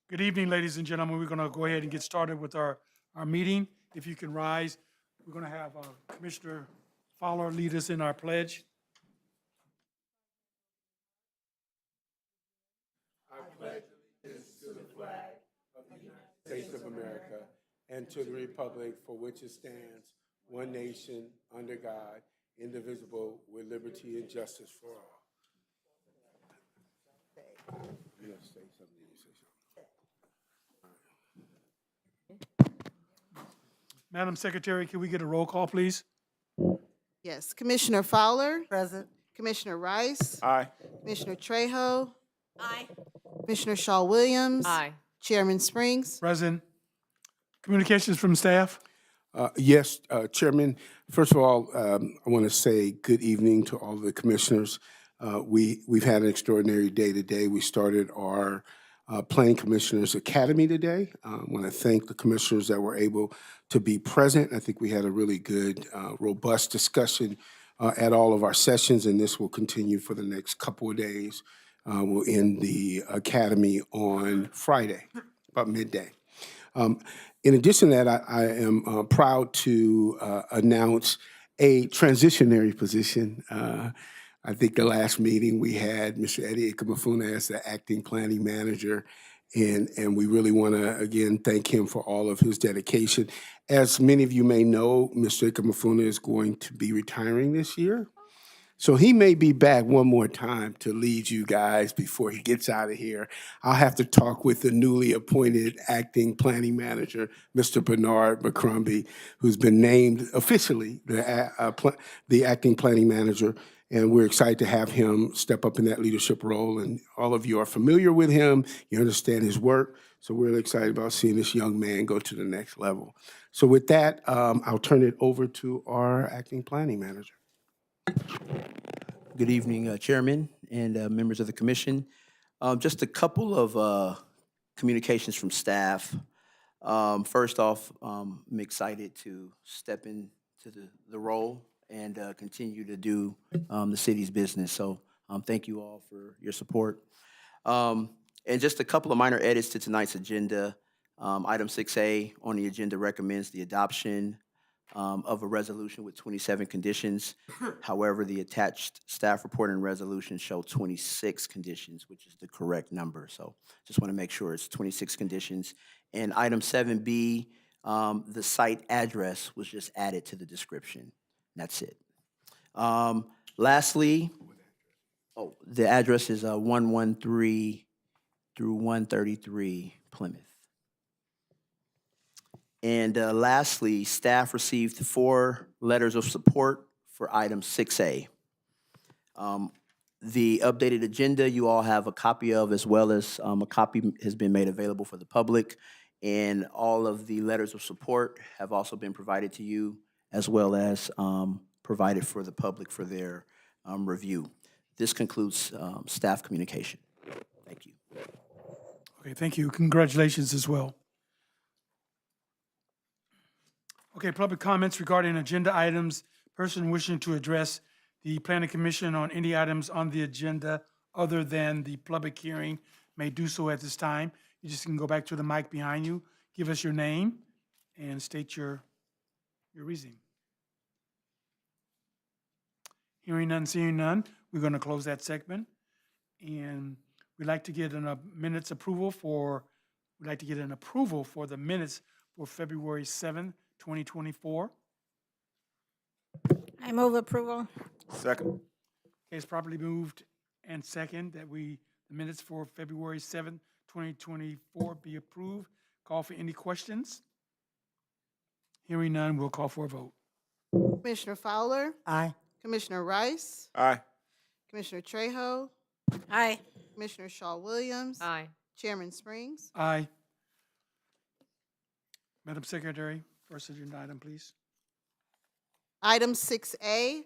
Good evening, ladies and gentlemen. We're going to go ahead and get started with our meeting. If you can rise, we're going to have Commissioner Fowler lead us in our pledge. States of America and to the republic for which it stands, one nation, under God, indivisible, with liberty and justice for all. You have to say something. You say something. Madam Secretary, can we get a roll call, please? Yes, Commissioner Fowler, Present. Commissioner Rice, Aye. Commissioner Trejo, Aye. Commissioner Shaw Williams. Aye. Chairman Springs. Present. Communications from staff? Yes, Chairman. First of all, I want to say good evening to all the commissioners. We've had an extraordinary day today. We started our Planning Commissioners Academy today. I want to thank the commissioners that were able to be present. I think we had a really good, robust discussion at all of our sessions, and this will continue for the next couple of days. We'll end the academy on Friday, about midday. In addition to that, I am proud to announce a transitionary position. I think the last meeting we had Mr. Eddie Ikamafuna as the acting planning manager, and we really want to, again, thank him for all of his dedication. As many of you may know, Mr. Ikamafuna is going to be retiring this year. So he may be back one more time to lead you guys before he gets out of here. I'll have to talk with the newly appointed acting planning manager, Mr. Bernard McCrumbie, who's been named officially the acting planning manager. And we're excited to have him step up in that leadership role. And all of you are familiar with him. You understand his work. So we're really excited about seeing this young man go to the next level. So with that, I'll turn it over to our acting planning manager. Good evening, Chairman and members of the commission. Just a couple of communications from staff. First off, I'm excited to step into the role and continue to do the city's business. So thank you all for your support. And just a couple of minor edits to tonight's agenda. Item 6A on the agenda recommends the adoption of a resolution with 27 conditions. However, the attached staff report and resolution show 26 conditions, which is the correct number. So just want to make sure it's 26 conditions. And item 7B, the site address was just added to the description. That's it. Lastly, the address is 113 through 133 Plymouth. And lastly, staff received 4 letters of support for item 6A. The updated agenda you all have a copy of, as well as a copy has been made available for the public. And all of the letters of support have also been provided to you, as well as provided for the public for their review. This concludes staff communication. Thank you. Okay, thank you. Congratulations as well. Okay, public comments regarding agenda items. Person wishing to address the Planning Commission on any items on the agenda other than the public hearing may do so at this time. You just can go back to the mic behind you, give us your name, and state your reasoning. Hearing none, seeing none, we're going to close that segment. And we'd like to get an approval for the minutes for February 7th, 2024. I move approval. Second. Okay, it's properly moved and second that the minutes for February 7th, 2024 be approved. Call for any questions? Hearing none, we'll call for a vote. Commissioner Fowler, Aye. Commissioner Rice, Aye. Commissioner Trejo, Aye. Commissioner Shaw Williams. Aye. Chairman Springs. Aye. Madam Secretary, first agenda item, please. Item 6A,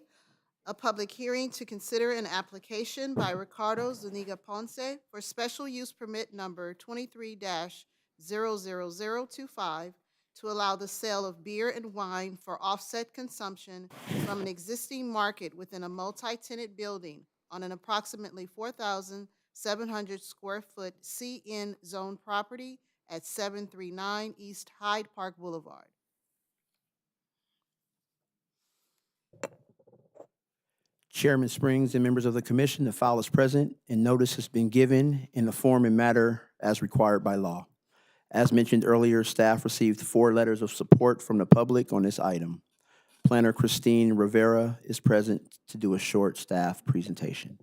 a public hearing to consider an application by Ricardo Zuniga Ponce for special use permit number 23-00025 to allow the sale of beer and wine for offset consumption from an existing market within a multi-tenant building on an approximately 4,000 700 square foot CN zone property at 739 East Hyde Park Boulevard. Chairman Springs and members of the commission, the file is present and notice has been given in the form and matter as required by law. As mentioned earlier, staff received 4 letters of support from the public on this item. Planner Christine Rivera is present to do a short staff presentation.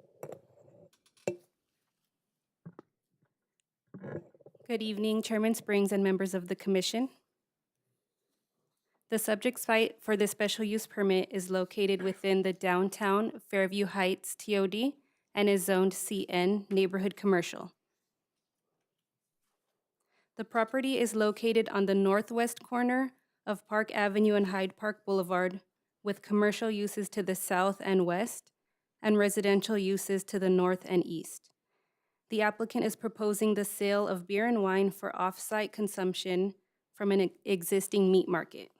Good evening, Chairman Springs and members of the commission. The subject site for the special use permit is located within the downtown Fairview Heights TOD and is zoned CN Neighborhood Commercial. The property is located on the northwest corner of Park Avenue and Hyde Park Boulevard, with commercial uses to the south and west and residential uses to the north and east. The applicant is proposing the sale of beer and wine for off-site consumption from an existing meat market.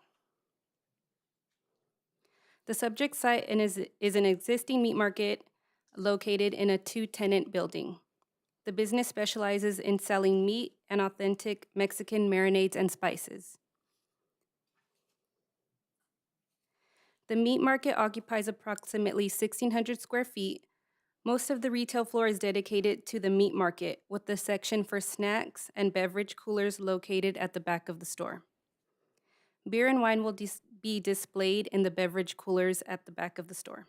The subject site is an existing meat market located in a 2-tenant building. The business specializes in selling meat and authentic Mexican marinades and spices. The meat market occupies approximately 1,600 square feet. Most of the retail floor is dedicated to the meat market, with the section for snacks and beverage coolers located at the back of the store. Beer and wine will be displayed in the beverage coolers at the back of the store.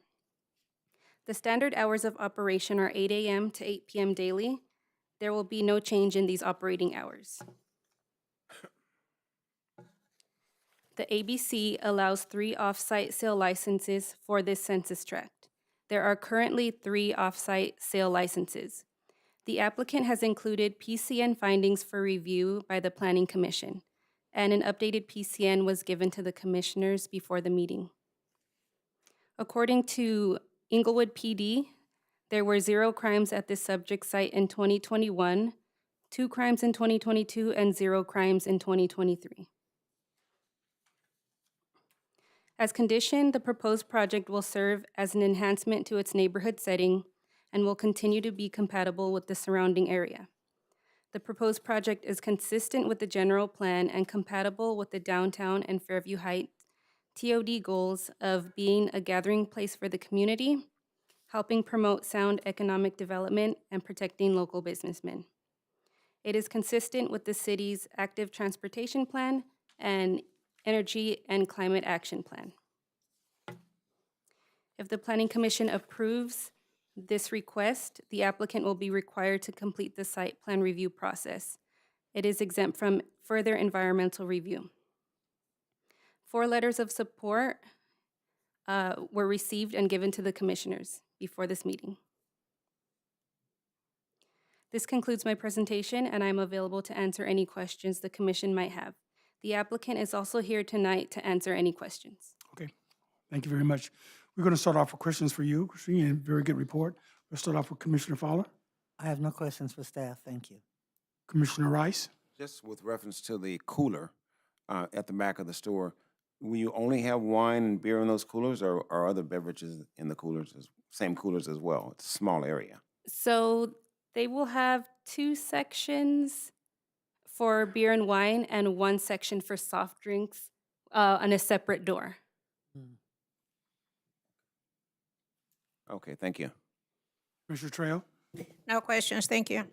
The standard hours of operation are 8 a.m. to 8 p.m. daily. There will be no change in these operating hours. The ABC allows 3 off-site sale licenses for this census tract. There are currently 3 off-site sale licenses. The applicant has included PCN findings for review by the Planning Commission, and an updated PCN was given to the commissioners before the meeting. According to Inglewood PD, there were 0 crimes at this subject site in 2021, 2 crimes in 2022, and 0 crimes in 2023. As conditioned, the proposed project will serve as an enhancement to its neighborhood setting and will continue to be compatible with the surrounding area. The proposed project is consistent with the general plan and compatible with the downtown and Fairview Heights TOD goals of being a gathering place for the community, helping promote sound economic development, and protecting local businessmen. It is consistent with the city's active transportation plan and energy and climate action plan. If the Planning Commission approves this request, the applicant will be required to complete the site plan review process. It is exempt from further environmental review. 4 letters of support were received and given to the commissioners before this meeting. This concludes my presentation, and I'm available to answer any questions the commission might have. The applicant is also here tonight to answer any questions. Okay, thank you very much. We're going to start off with questions for you, Christine, and very good report. We'll start off with Commissioner Fowler. I have no questions for staff. Thank you. Commissioner Rice. Just with reference to the cooler at the back of the store, will you only have wine and beer in those coolers, or are other beverages in the coolers, same coolers as well? It's a small area. So they will have 2 sections for beer and wine and 1 section for soft drinks on a separate door. Okay, thank you. Commissioner Trejo. No questions, thank you.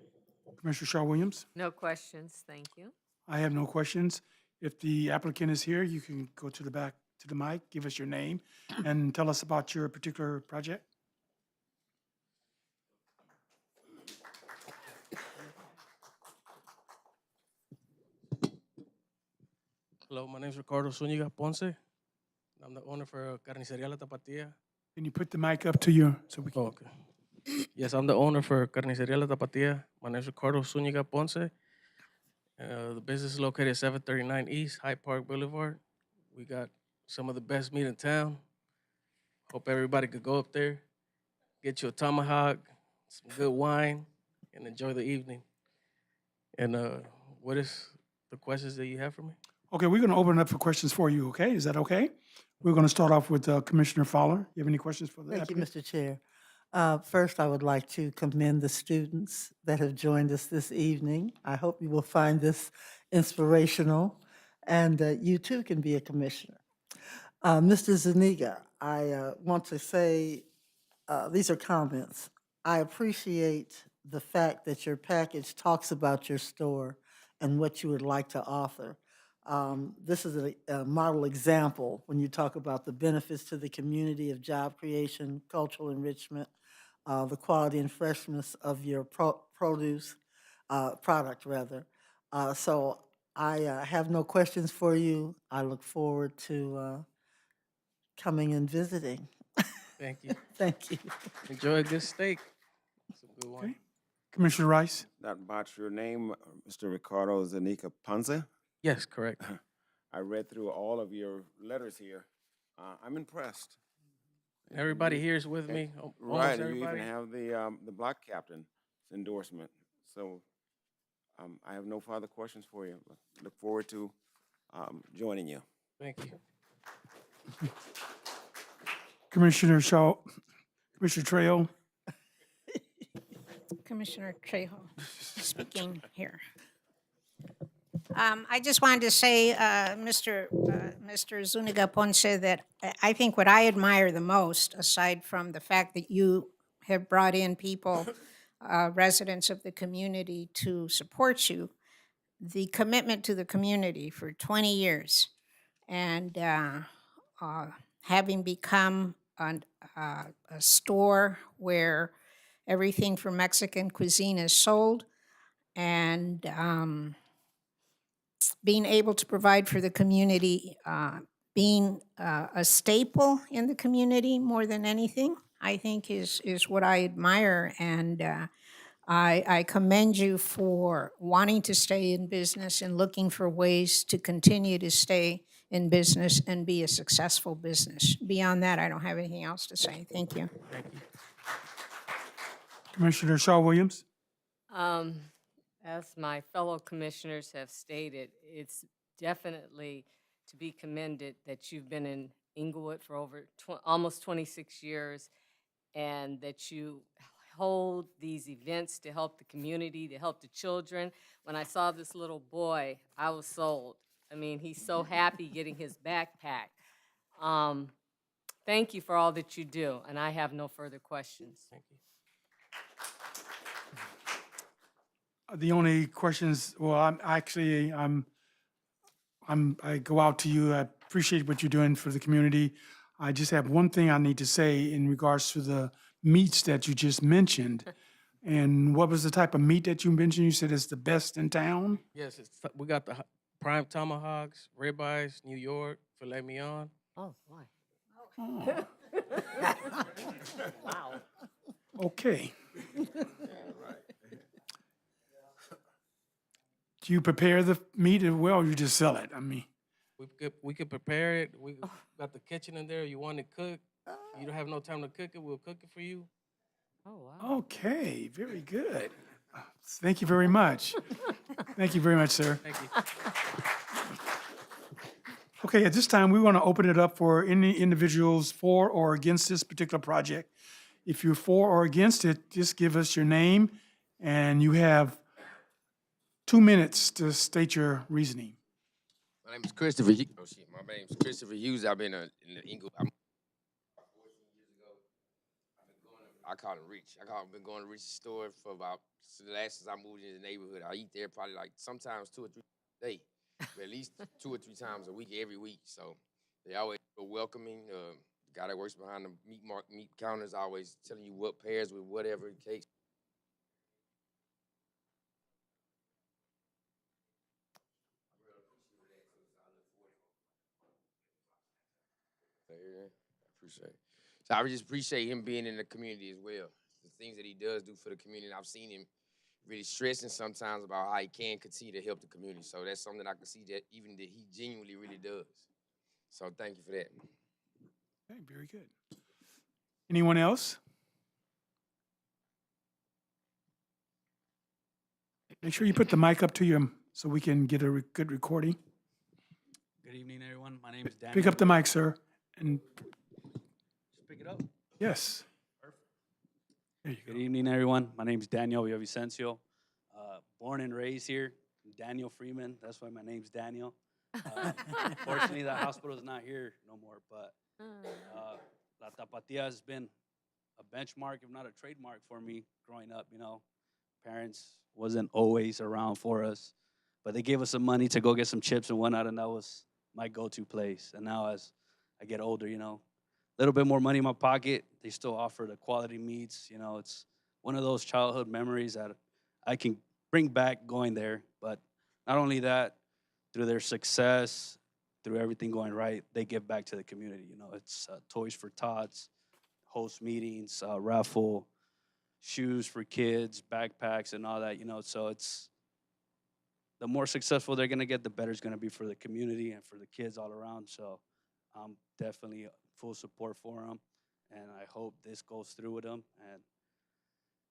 Commissioner Shaw Williams. No questions, thank you. I have no questions. If the applicant is here, you can go to the back to the mic, give us your name, and tell us about your particular project. Hello, my name is Ricardo Zúñiga Ponce. I'm the owner for Carnicería La Tapatía. Can you put the mic up to you so we can? Oh, okay. Yes, I'm the owner for Carnicería La Tapatía. My name is Ricardo Zúñiga Ponce. The business is located at 739 East Hyde Park Boulevard. We got some of the best meat in town. Hope everybody could go up there, get you a tomahawk, some good wine, and enjoy the evening. And what is the questions that you have for me? Okay, we're going to open it up for questions for you, okay? Is that okay? We're going to start off with Commissioner Fowler. You have any questions for the Thank you, applicant? Mr. Chair. First, I would like to commend the students that have joined us this evening. I hope you will find this inspirational, and you too can be a commissioner. Mr. Zuniga, I want to say, these are comments. I appreciate the fact that your package talks about your store and what you would like to offer. This is a model example when you talk about the benefits to the community of job creation, cultural enrichment, the quality and freshness of your produce, product rather. So I have no questions for you. I look forward to coming and visiting. Thank you. Thank you. Enjoy a good steak. It's a good one. Okay. Commissioner Rice? Not botch your name, Mr. Ricardo Zanika Ponce. Yes, correct. I read through all of your letters here. I'm impressed. Everybody here is with me. Almost Right, and you everybody. even have the block captain's endorsement. So I have no further questions for you. Look forward to joining you. Thank you. Commissioner Shaw, Commissioner Trejo? Commissioner Trejo speaking here. I just wanted to say, Mr. Zuniga Ponce, that I think what I admire the most, aside from the fact that you have brought in people, residents of the community to support you, the commitment to the community for 20 years and having become a store where everything from Mexican cuisine is sold, and being able to provide for the community, being a staple in the community more than anything, I think is what I admire. And I commend you for wanting to stay in business and looking for ways to continue to stay in business and be a successful business. Beyond that, I don't have anything else to say. Thank you. Thank you. Commissioner Shaw Williams? As my fellow commissioners have stated, it's definitely to be commended that you've been in Inglewood for over almost 26 years and that you hold these events to help the community, to help the children. When I saw this little boy, I was sold. I mean, he's so happy getting his backpack. Thank you for all that you do, and I have no further questions. Thank you. The only questions, well, I go out to you. I appreciate what you're doing for the community. I just have one thing I need to say in regards to the meats that you just mentioned. And what was the type of meat that you mentioned? You said it's the best in town? Yes, we got the prime tomahawks, ribeyes, New York, filet mignon. Oh, boy. Oh, Wow. okay. Do you prepare the meat as well, or you just sell it? I mean, We could prepare it. We got the kitchen in there. You want it cooked? You don't have no time to cook it. We'll cook it for you. Oh, wow. okay, very good. Thank you very much. Thank you very much, sir. Thank you. Okay, at this time, we want to open it up for any individuals for or against this particular project. If you're for or against it, just give us your name, and you have 2 minutes to state your reasoning. My name is Christopher. Oh shit, my name is Christopher Hughes. I've been in the Inglewood. 14 years ago. I call him Rich. I've been going to Rich's store for about since I moved into the neighborhood. I eat there probably like sometimes 2 or 3 a day, but at least 2 or 3 times a week, every week. So they always were welcoming. The guy that works behind the meat counters always telling you what pairs with whatever cakes. I appreciate it. So I just appreciate him being in the community as well. The things that he does do for the community. I've seen him really stressing sometimes about how he can continue to help the community. So that's something I can see that even that he genuinely really does. So thank you for that. Okay, very good. Anyone else? Make sure you put the mic up to you so we can get a good recording. Good evening, everyone. My name is Dan. Pick up the mic, sir, and Just pick it up. yes. There you Good go. evening, everyone. My name's Daniel Villavicencio. Born and raised here, Daniel Freeman. That's why my name's Daniel. Unfortunately, the hospital is not here no more, but La Tapatía has been a benchmark, if not a trademark for me growing up, you know. Parents wasn't always around for us, but they gave us some money to go get some chips and whatnot, and that was my go-to place. And now as I get older, you know, a little bit more money in my pocket, they still offer the quality meats. You know, it's one of those childhood memories that I can bring back going there. But not only that, through their success, through everything going right, they give back to the community. You know, it's Toys for Tots, host meetings, raffle, shoes for kids, backpacks, and all that. You know, so it's the more successful they're gonna get, the better it's gonna be for the community and for the kids all around. So I'm definitely full support for them, and I hope this goes through with them. And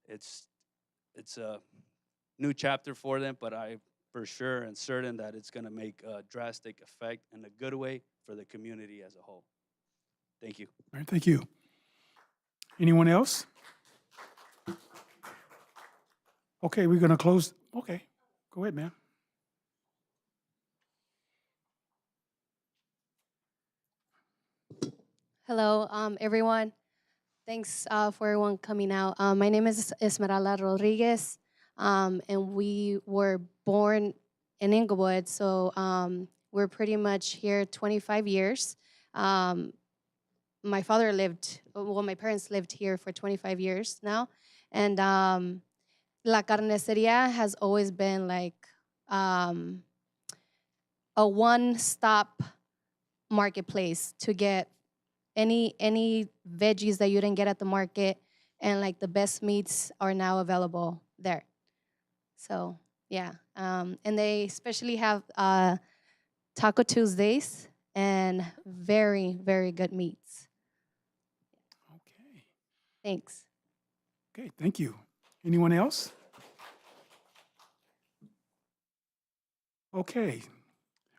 it's a new chapter for them, but I for sure and certain that it's gonna make a drastic effect in a good way for the community as a whole. Thank you. All right, thank you. Anyone else? Okay, we're gonna close. Okay, go ahead, ma'am. Hello, everyone. Thanks for everyone coming out. My name is Esmeralda Rodriguez, and we were born in Inglewood, so we're pretty much here 25 years. My father lived, well, my parents lived here for 25 years now, and La Carniceria has always been like a one-stop marketplace to get any veggies that you didn't get at the market, and like the best meats are now available there. So yeah, and they especially have Taco Tuesdays and very, very good meats. Okay, Thanks. okay, thank you. Anyone else? Okay,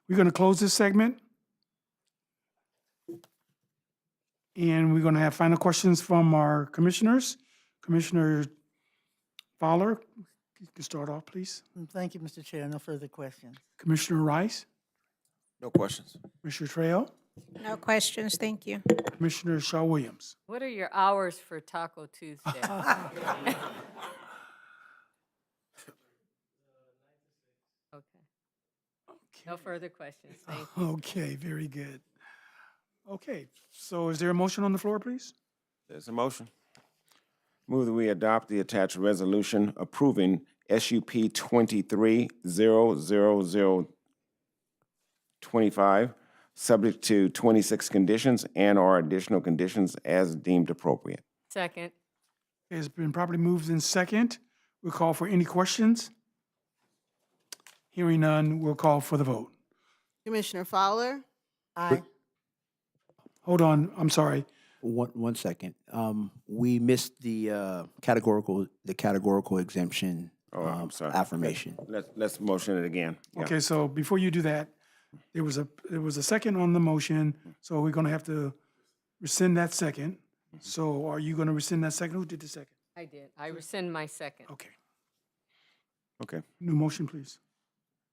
we're gonna close this segment. And we're gonna have final questions from our commissioners. Commissioner Fowler, you can start off, please. Thank you, Mr. Chair. No further questions. Commissioner Rice, No questions. Commissioner Trejo, No questions, thank you. Commissioner Shaw Williams. What are your hours for Taco Tuesday? Okay. No further questions. Thank you. Okay, very good. Okay, so is there a motion on the floor, please? There's a motion. Move that we adopt the attached resolution approving SUP 23-00025, subject to 26 conditions and/or additional conditions as deemed appropriate. Second. It's been properly moved in second. We'll call for any questions. Hearing none, we'll call for the vote. Commissioner Fowler, Aye. Hold on, I'm sorry. One second. We missed the categorical exemption Oh, I'm sorry. affirmation. Let's motion it again. Yeah. Okay, so before you do that, there was a second on the motion, so we're gonna have to rescind that second. So are you gonna rescind that second? Who did the second? I did. I rescind my second. Okay, Okay. new motion, please.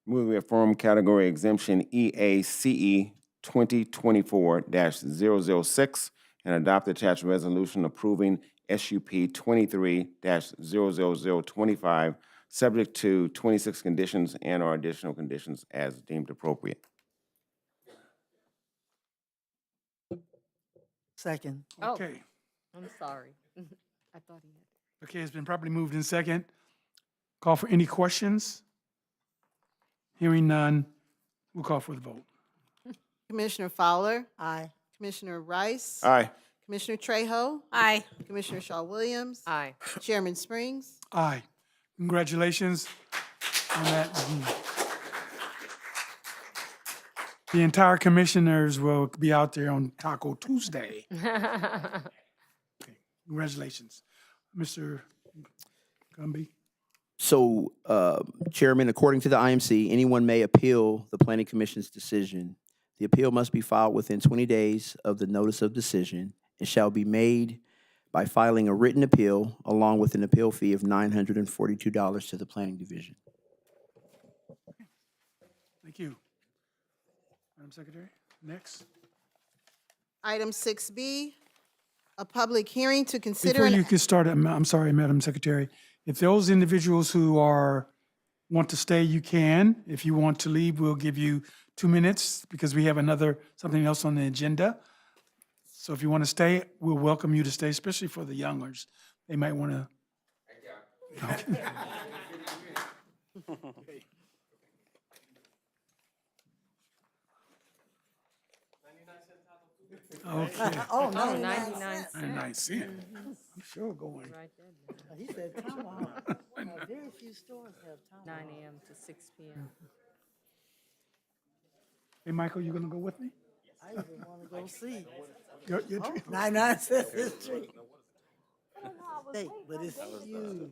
Move we affirm category exemption EACE 2024-006 and adopt the attached resolution approving SUP 23-00025, subject to 26 conditions and/or additional conditions as deemed appropriate. Second. Oh. Okay, I'm sorry. I thought he had. okay, it's been properly moved in second. Call for any questions. Hearing none, we'll call for the vote. Commissioner Fowler, Aye. Commissioner Rice, Aye. Commissioner Trejo, Aye. Commissioner Shaw Williams, Aye. Chairman Springs. Aye. Congratulations on that. The entire commissioners will be out there on Taco Tuesday. Congratulations. Mr. Gumby? So, Chairman, according to the IMC, anyone may appeal the Planning Commission's decision. The appeal must be filed within 20 days of the notice of decision and shall be made by filing a written appeal along with an appeal fee of $942 to the Planning Division. Thank you. Madam Secretary, next. Item 6B, a public hearing to consider. Before an- you get started, I'm sorry, Madam Secretary. If those individuals who want to stay, you can. If you want to leave, we'll give you 2 minutes because we have something else on the agenda. So if you want to stay, we'll welcome you to stay, especially for the youngers. They might want to. Okay. Oh, Oh, 99 99 cents. cents. 99 cents. I'm sure going. Write that down. He said, come on. Very few stores have time. 9 a.m. to 6 p.m. Hey, Michael, you gonna go with me? I even want to go see. Your treat? 99 cents is cheap. Hey, but it's huge.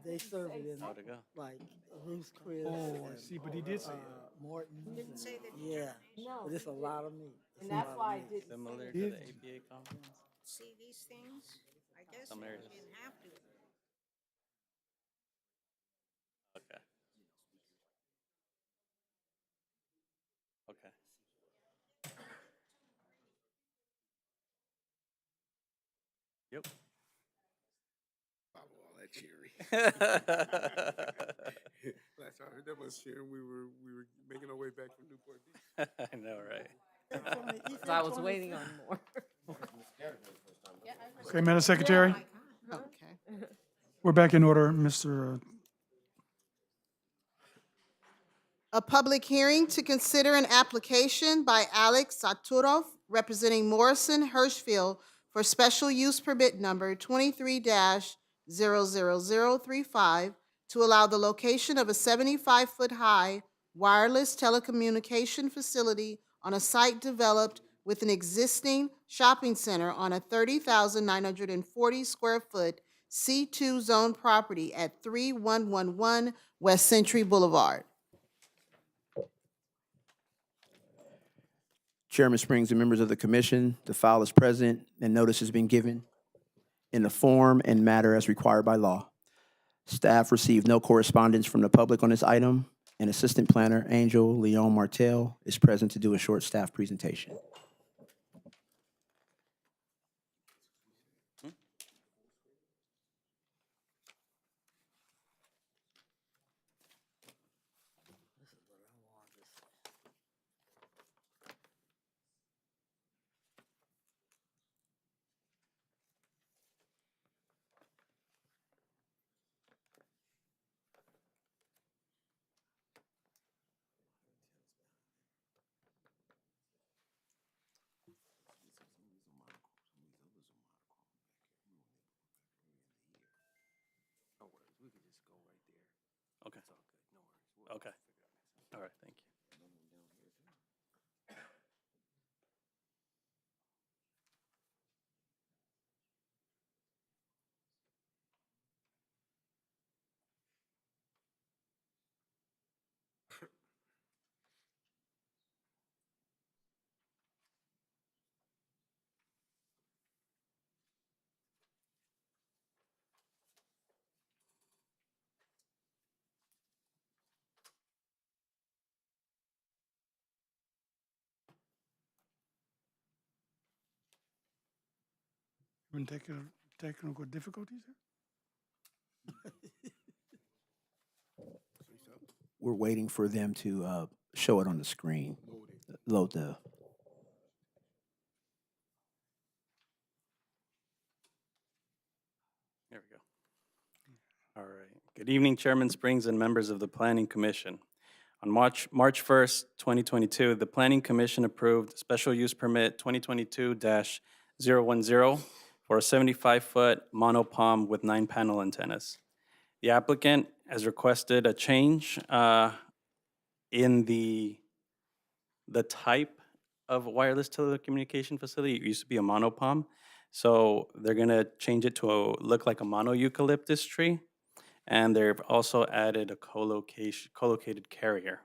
They serve it in like Ruth's Chris. Oh, I see, but he did say it. Morton's. Didn't say the Yeah, but it's a lot of meat. And that's why I did. Similar to Did- the APA conference. See these things? I guess Some you areas. didn't have to. Okay. Okay. Yep. Follow all that cheering. Last time I heard that was cheering, we were making our way back from Newport Beach. I know, right? So I was waiting on more. Okay, Madam Secretary, Okay. we're back in order, Mr. A public hearing to consider an application by Alex Saturov representing Morrison Hirschfield for special use permit number 23-00035 to allow the location of a 75-foot-high wireless telecommunication facility on a site developed with an existing shopping center on a 30,940 square foot C2 zone property at 3111 West Century Boulevard. Chairman Springs and members of the commission, the file is present and notice has been given in the form and matter as required by law. Staff received no correspondence from the public on this item, and Assistant Planner Angel Leon Martel is present to do a short staff presentation. Okay. Okay. All right, thank you. Been technical difficulties here? We're waiting for them to show it on the screen. Load the. There we go. All right. Good evening, Chairman Springs and members of the Planning Commission. On March 1st, 2022, the Planning Commission approved Special Use Permit 2022-010 for a 75-foot monopalm with 9-panel antennas. The applicant has requested a change in the type of wireless telecommunication facility. It used to be a monopalm. So they're gonna change it to look like a mono-eucalyptus tree. And they've also added a collocated carrier.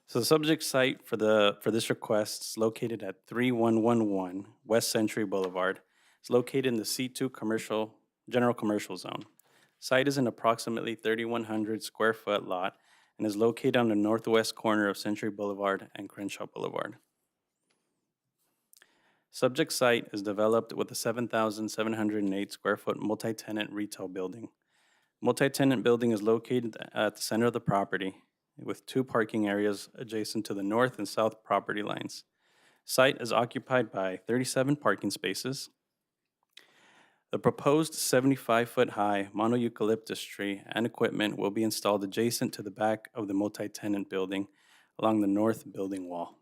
So the subject site for this request is located at 3111 West Century Boulevard. It's located in the C2 general commercial zone. Site is an approximately 3,100 square foot lot and is located on the northwest corner of Century Boulevard and Crenshaw Boulevard. Subject site is developed with a 7,708 square foot multi-tenant retail building. Multi-tenant building is located at the center of the property with 2 parking areas adjacent to the north and south property lines. Site is occupied by 37 parking spaces. The proposed 75-foot-high mono-eucalyptus tree and equipment will be installed adjacent to the back of the multi-tenant building along the north building wall.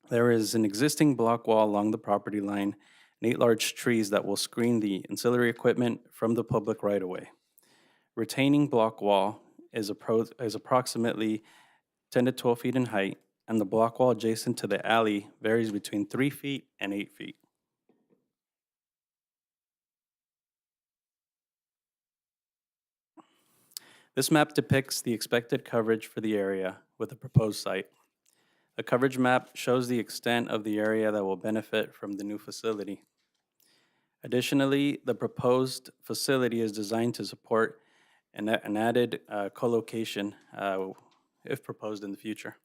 There is an existing block wall along the property line and 8 large trees that will screen the ancillary equipment from the public right-of-way. Retaining block wall is approximately 10 to 12 feet in height, and the block wall adjacent to the alley varies between 3 feet and 8 feet. This map depicts the expected coverage for the area with the proposed site. The coverage map shows the extent of the area that will benefit from the new facility. Additionally, the proposed facility is designed to support an added co-location if proposed in the future.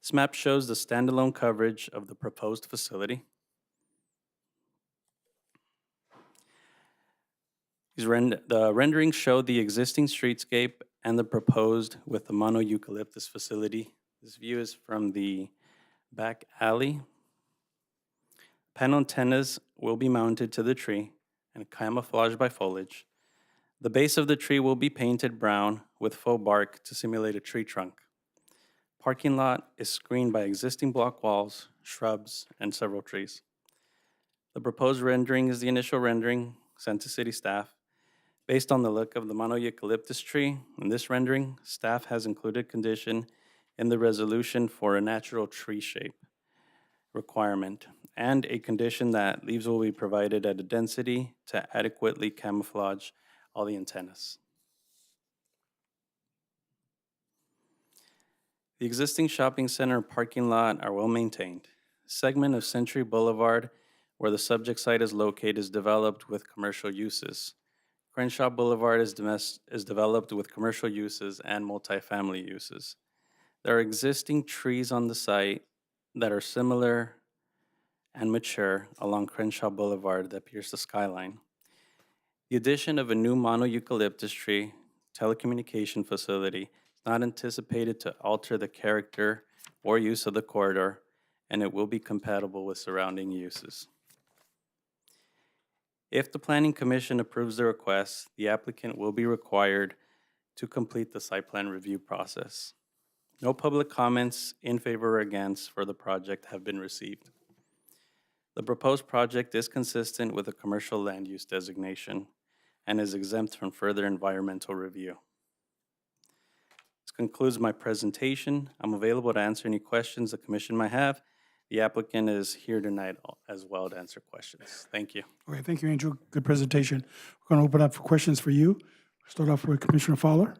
This map shows the standalone coverage of the proposed facility. The renderings show the existing streetscape and the proposed with the mono-eucalyptus facility. This view is from the back alley. Panel antennas will be mounted to the tree and camouflaged by foliage. The base of the tree will be painted brown with faux bark to simulate a tree trunk. Parking lot is screened by existing block walls, shrubs, and several trees. The proposed rendering is the initial rendering sent to city staff. Based on the look of the mono-eucalyptus tree, in this rendering, staff has included condition in the resolution for a natural tree shape requirement and a condition that leaves will be provided at a density to adequately camouflage all the antennas. The existing shopping center and parking lot are well maintained. Segment of Century Boulevard where the subject site is located is developed with commercial uses. Crenshaw Boulevard is developed with commercial uses and multifamily uses. There are existing trees on the site that are similar and mature along Crenshaw Boulevard that pierce the skyline. The addition of a new mono-eucalyptus tree telecommunication facility is not anticipated to alter the character or use of the corridor, and it will be compatible with surrounding uses. If the Planning Commission approves the request, the applicant will be required to complete the site plan review process. No public comments in favor or against for the project have been received. The proposed project is consistent with the commercial land use designation and is exempt from further environmental review. This concludes my presentation. I'm available to answer any questions the commission might have. The applicant is here tonight as well to answer questions. Thank you. Okay, thank you, Andrew. Good presentation. We're going to open up for questions for you. Start off with Commissioner Fowler.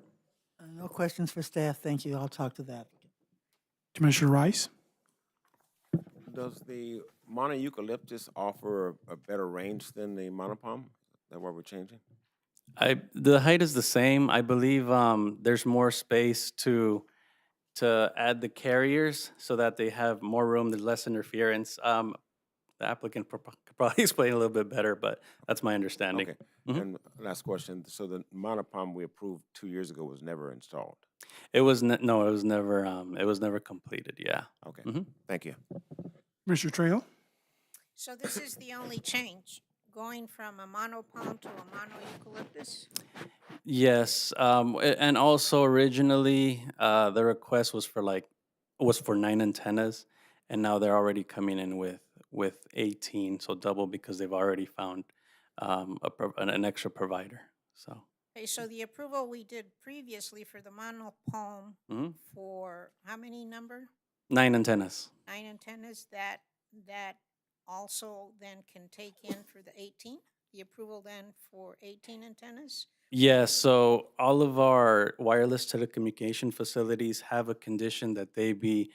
No questions for staff, thank you. I'll talk to that. Commissioner Rice. Does the mono-eucalyptus offer a better range than the monopalm? Is that what we're changing? The height is the same. I believe there's more space to add the carriers so that they have more room, there's less interference. The applicant could probably explain a little bit better, but that's my understanding. Okay. And last question. So the monopalm we approved 2 years ago was never installed? It was never completed, yeah. Okay. Thank you. Commissioner Trejo. So this is the only change, going from a monopalm to a mono-eucalyptus? Yes, and also originally, the request was for 9 antennas, and now they're already coming in with 18, so double because they've already found an extra provider, so. Okay, so the approval we did previously for the monopalm for how many number? 9 antennas. 9 antennas that also then can take in for the 18? The approval then for 18 antennas? Yeah, so all of our wireless telecommunication facilities have a condition that they be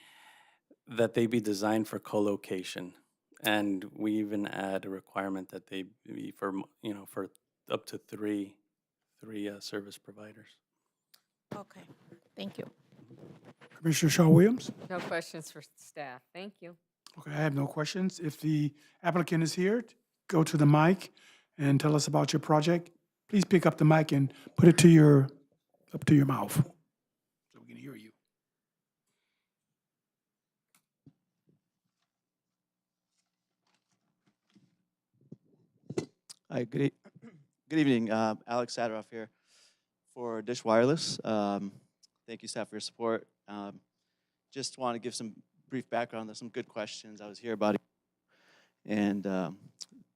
designed for co-location. And we even add a requirement that they be for, for up to three service providers. Okay, thank you. Commissioner Shaw Williams? No questions for staff. Thank you. Okay, I have no questions. If the applicant is here, go to the mic and tell us about your project. Please pick up the mic and put it up to your mouth so we can hear you. Hi, good evening. Alex Saderoff here for Dish Wireless. Thank you, staff, for your support. Just want to give some brief background. There's some good questions. I was here about it. And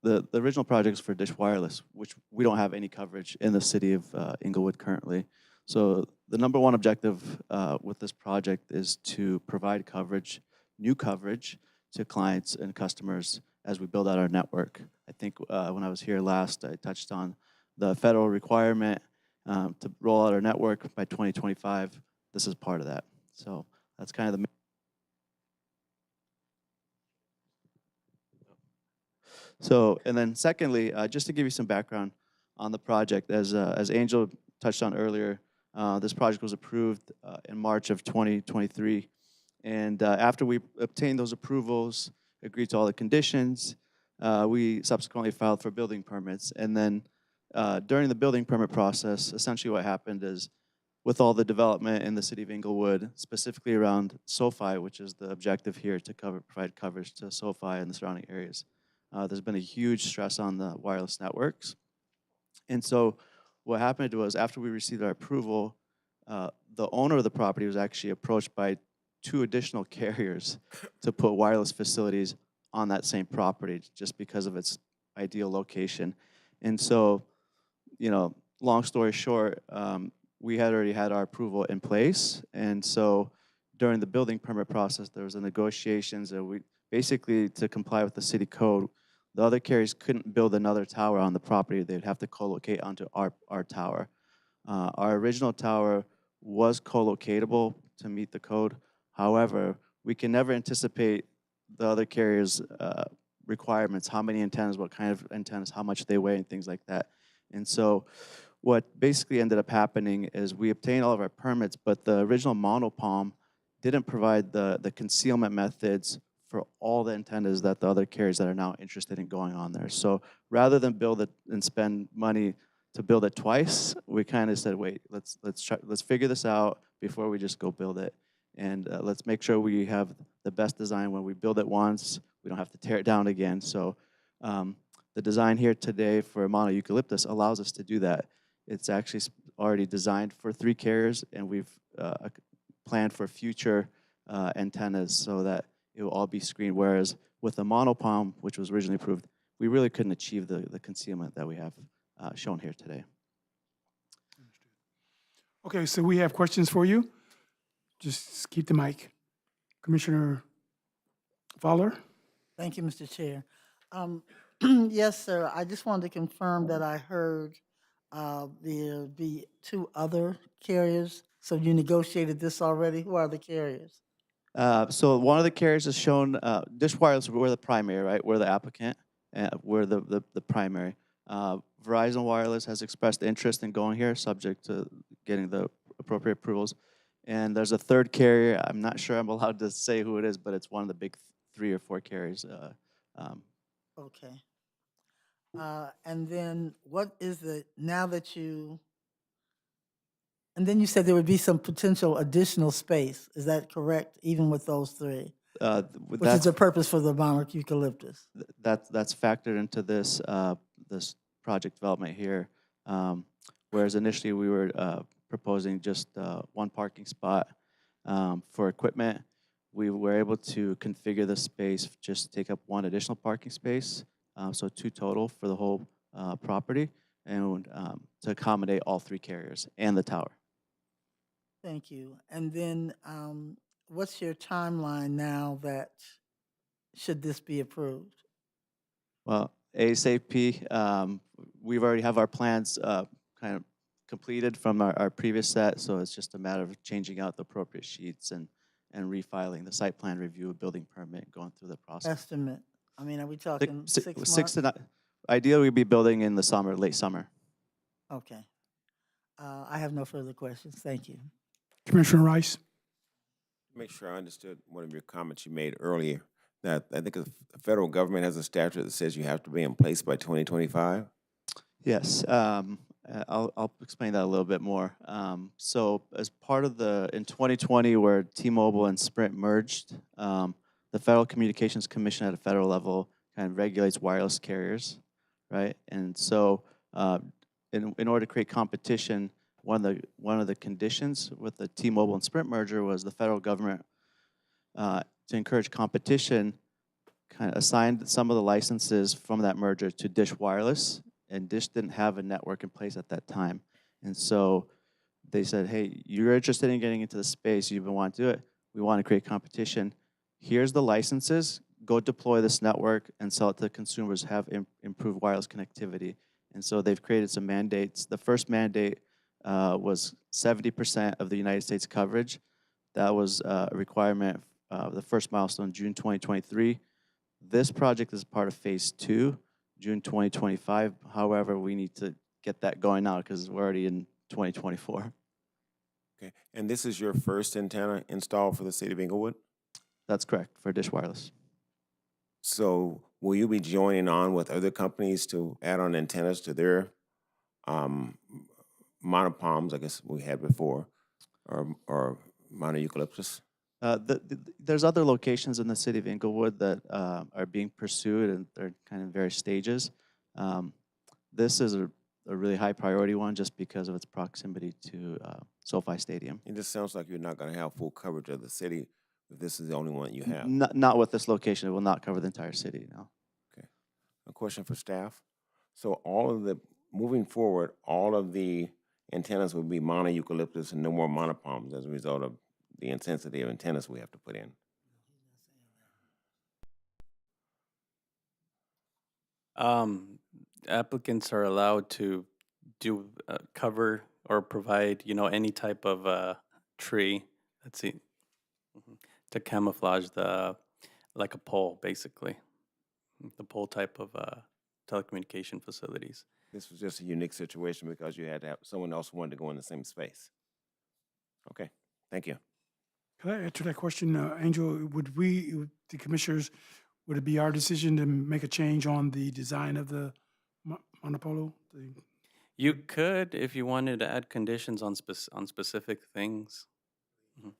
the original project is for Dish Wireless, which we don't have any coverage in the city of Inglewood currently. So the number one objective with this project is to provide coverage, new coverage, to clients and customers as we build out our network. I think when I was here last, I touched on the federal requirement to roll out our network by 2025. This is part of that. So that's kind of the. So, and then secondly, just to give you some background on the project, as Angel touched on earlier, this project was approved in March of 2023. And after we obtained those approvals, agreed to all the conditions, we subsequently filed for building permits. And then during the building permit process, essentially what happened is with all the development in the city of Inglewood, specifically around SoFi, which is the objective here to provide coverage to SoFi and the surrounding areas, there's been a huge stress on the wireless networks. And so what happened was after we received our approval, the owner of the property was actually approached by 2 additional carriers to put wireless facilities on that same property just because of its ideal location. And so, long story short, we had already had our approval in place. And so during the building permit process, there was a negotiations and we basically, to comply with the city code, the other carriers couldn't build another tower on the property. They'd have to co-locate onto our tower. Our original tower was co-locatable to meet the code. However, we can never anticipate the other carriers' requirements, how many antennas, what kind of antennas, how much they weigh, and things like that. And so what basically ended up happening is we obtained all of our permits, but the original monopalm didn't provide the concealment methods for all the antennas that the other carriers that are now interested in going on there. So rather than build it and spend money to build it twice, we kind of said, wait, let's figure this out before we just go build it. And let's make sure we have the best design. When we build it once, we don't have to tear it down again. So the design here today for mono eucalyptus allows us to do that. It's actually already designed for 3 carriers, and we've planned for future antennas so that it will all be screened. Whereas with the monopalm, which was originally approved, we really couldn't achieve the concealment that we have shown here today. Okay, so we have questions for you. Just keep the mic. Commissioner Fowler? Thank you, Mr. Chair. Yes, sir. I just wanted to confirm that I heard there'll be 2 other carriers. So you negotiated this already? Who are the carriers? So one of the carriers is shown, Dish Wireless, we're the primary, right? We're the applicant, we're the primary. Verizon Wireless has expressed interest in going here, subject to getting the appropriate approvals. And there's a 3rd carrier. I'm not sure I'm allowed to say who it is, but it's one of the big 3 or 4 carriers. Okay. And then what is and then you said there would be some potential additional space. Is that correct, even with those 3? Which is the purpose for the monarch eucalyptus? That's factored into this this project development here. Whereas initially we were proposing just 1 parking spot for equipment. We were able to configure the space, just take up 1 additional parking space, so 2 total for the whole property, and to accommodate all 3 carriers and the tower. Thank you. And then what's your timeline now that should this be approved? Well, ASAP, we've already have our plans kind of completed from our previous set, so it's just a matter of changing out the appropriate sheets and refiling the site plan review, building permit, going through the process. Estimate, I mean, are we talking Six, 6 six months? to nine. Ideally, we'd be building in the summer, late summer. Okay. I have no further questions, thank you. Commissioner Rice? Make sure I understood one of your comments you made earlier, that I think the federal government has a statute that says you have to be in place by 2025. Yes, I'll explain that a little bit more. So as part of in 2020, where T-Mobile and Sprint merged, the Federal Communications Commission at a federal level kind of regulates wireless carriers, right? And so in order to create competition, one of the conditions with the T-Mobile and Sprint merger was the federal government, to encourage competition, kind of assigned some of the licenses from that merger to Dish Wireless, and Dish didn't have a network in place at that time. And so they said, hey, you're interested in getting into the space, you've been wanting to do it, we want to create competition. Here's the licenses, go deploy this network and sell it to consumers, have improved wireless connectivity. And so they've created some mandates. The first mandate was 70% of the United States coverage. That was a requirement, the first milestone, June 2023. This project is part of phase 2, June 2025. However, we need to get that going now because we're already in 2024. Okay, and this is your first antenna installed for the city of Inglewood? That's correct, for Dish Wireless. So will you be joining on with other companies to add on antennas to their monopalms, I guess we had before, or mono-eucalyptus? There's other locations in the city of Inglewood that are being pursued, and they're kind of in various stages. This is a really high priority one just because of its proximity to SoFi Stadium. It just sounds like you're not going to have full coverage of the city if this is the only one you have. Not with this location. It will not cover the entire city, no. Okay. A question for staff. So moving forward, all of the antennas will be mono-eucalyptus and no more monopalms as a result of the intensity of antennas we have to put in. Applicants are allowed to do cover or provide, any type of tree. Let's see, to camouflage like a pole, basically, the pole type of telecommunication facilities. This was just a unique situation because you had to have someone else who wanted to go in the same space. Okay, thank you. Can I answer that question, Angel? The commissioners, would it be our decision to make a change on the design of the monopolo? You could, if you wanted to add conditions on specific things. Would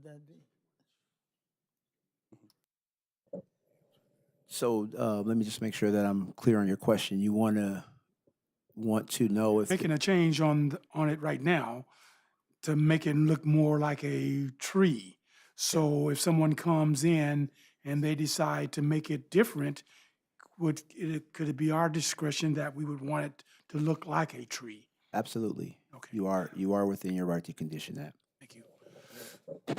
that be? So let me just make sure that I'm clear on your question. You want to know if Making a change on it right now to make it look more like a tree. So if someone comes in and they decide to make it different, could it be our discretion that we would want it to look like a tree? absolutely. Okay. You are within your right to condition that. Thank you. I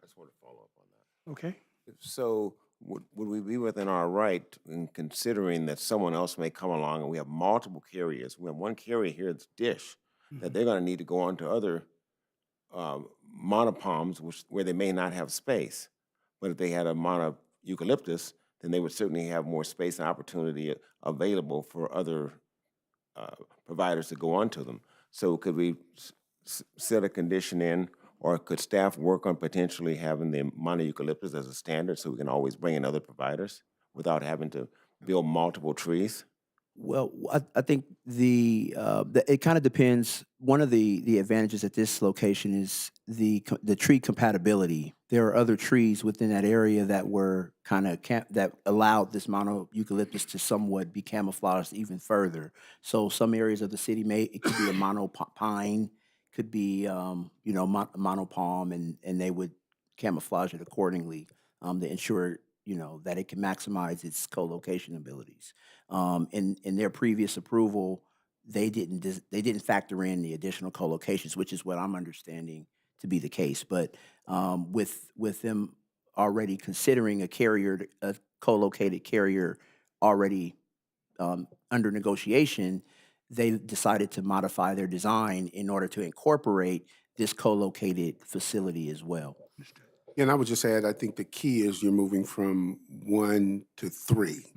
just want to follow up on that. Okay. So would we be within our right in considering that someone else may come along and we have multiple carriers? We have one carrier here, it's Dish, that they're going to need to go on to other monopalms where they may not have space. But if they had a mono-eucalyptus, then they would certainly have more space and opportunity available for other providers to go onto them. So could we set a condition in, or could staff work on potentially having the mono-eucalyptus as a standard so we can always bring in other providers without having to build multiple trees? Well, I think it kind of depends. One of the advantages at this location is the tree compatibility. There are other trees within that area that were kind of that allowed this mono eucalyptus to somewhat be camouflaged even further. So some areas of the city it could be a mono pine, could be mono palm, and they would camouflage it accordingly to ensure that it can maximize its co-location abilities. In their previous approval, they didn't factor in the additional co-locations, which is what I'm understanding to be the case. But with them already considering a co-located carrier already under negotiation, they decided to modify their design in order to incorporate this co-located facility as well. And I would just add, I think the key is you're moving from 1 to 3.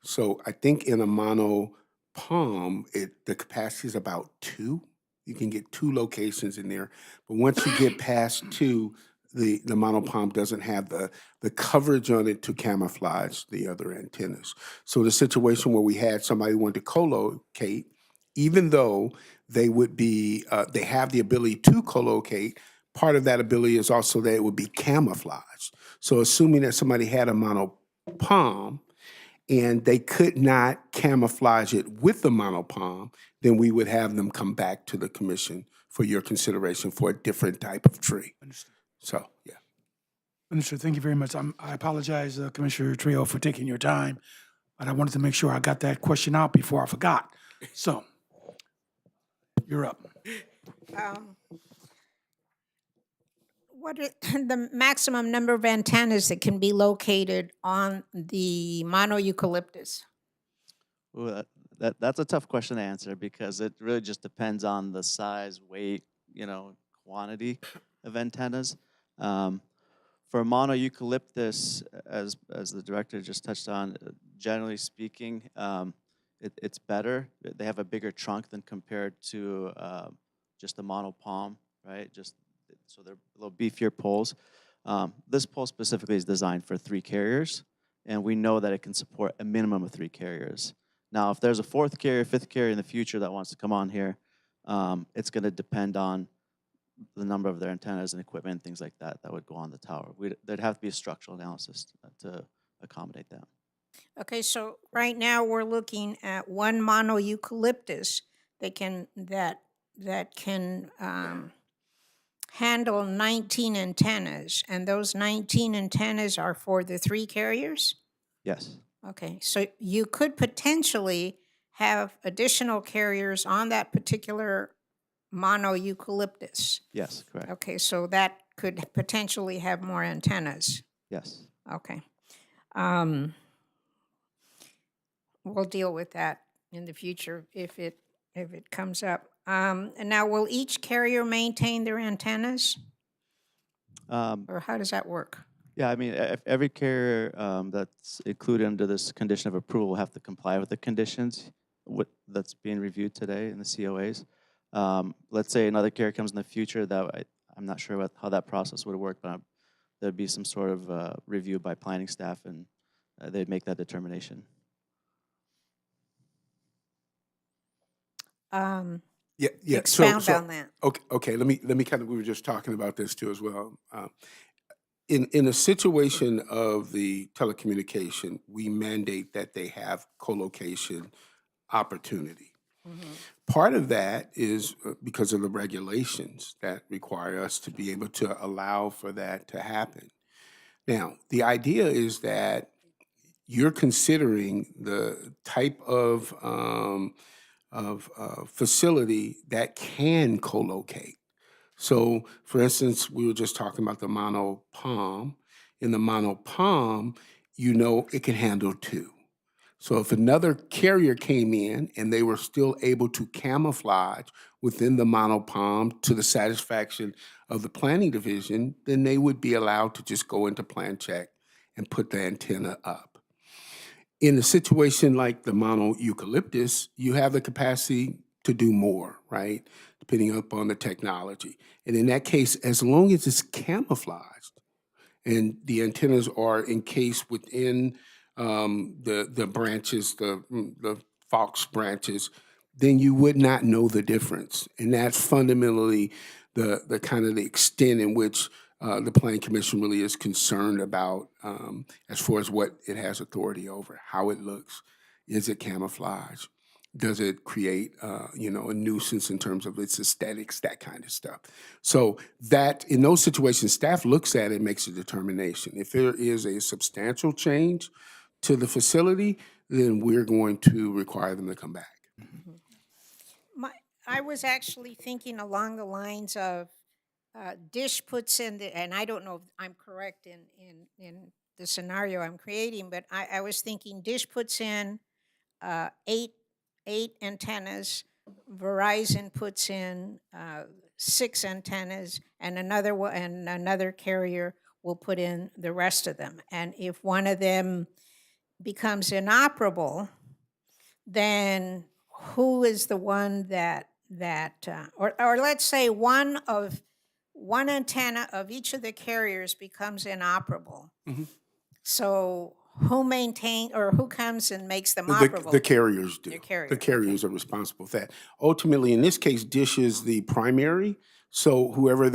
So I think in a mono palm, the capacity is about 2. You can get 2 locations in there. But once you get past 2, the mono palm doesn't have the coverage on it to camouflage the other antennas. So the situation where we had somebody want to co-locate, even though they would be, they have the ability to co-locate, part of that ability is also that it would be camouflaged. So assuming that somebody had a mono palm and they could not camouflage it with the mono palm, then we would have them come back to the commission for your consideration for a different type of tree. Understood. So, yeah. Understood. Thank you very much. I apologize, Commissioner Trio, for taking your time, but I wanted to make sure I got that question out before I forgot. So, you're up. What are the maximum number of antennas that can be located on the mono eucalyptus? Ooh, that's a tough question to answer because it really just depends on the size, weight, quantity of antennas. For mono eucalyptus, as the director just touched on, generally speaking, it's better. They have a bigger trunk than compared to just a mono palm, right? So they're a little beefier poles. This pole specifically is designed for 3 carriers, and we know that it can support a minimum of 3 carriers. Now, if there's a 4th carrier, 5th carrier in the future that wants to come on here, it's going to depend on the number of their antennas and equipment, things like that, that would go on the tower. There'd have to be a structural analysis to accommodate that. Okay, so right now we're looking at one mono eucalyptus that can handle 19 antennas, and those 19 antennas are for the 3 carriers? Yes. Okay, so you could potentially have additional carriers on that particular mono eucalyptus. Yes, correct. Okay, so that could potentially have more antennas. Yes. Okay. We'll deal with that in the future if it comes up. And now, will each carrier maintain their antennas, or how does that work? Yeah, I mean, if every carrier that's included under this condition of approval will have to comply with the conditions that's being reviewed today in the COAs. Let's say another carrier comes in the future that I'm not sure how that process would work, but there'd be some sort of review by planning staff, and they'd make that determination. Yeah. Expound on that. Okay. Let me kind of. We were just talking about this too as well. In a situation of the telecommunication, we mandate that they have co-location opportunity. Part of that is because of the regulations that require us to be able to allow for that to happen. Now, the idea is that you're considering the type of facility that can co-locate. So, for instance, we were just talking about the mono palm. In the mono palm, it can handle 2. So if another carrier came in and they were still able to camouflage within the mono palm to the satisfaction of the planning division, then they would be allowed to just go into plan check and put the antenna up. In a situation like the mono eucalyptus, you have the capacity to do more, right? Depending upon the technology. And in that case, as long as it's camouflaged and the antennas are encased within the branches, the Fox branches, then you would not know the difference. And that's fundamentally the kind of the extent in which the Planning Commission really is concerned about as far as what it has authority over, how it looks. Is it camouflage? Does it create, a nuisance in terms of its aesthetics, that kind of stuff? So that in those situations, staff looks at it, makes a determination. If there is a substantial change to the facility, then we're going to require them to come back. I was actually thinking along the lines of Dish puts in and I don't know if I'm correct in the scenario I'm creating, but I was thinking Dish puts in 8 antennas Verizon puts in 6 antennas, and another carrier will put in the rest of them. And if one of them becomes inoperable, then who is the one or let's say one antenna of each of the carriers becomes inoperable. Mhm. So who comes and makes them The operable? carriers do. The carrier, The carriers are responsible for that. Ultimately, in this case, Dish is the primary. So whoever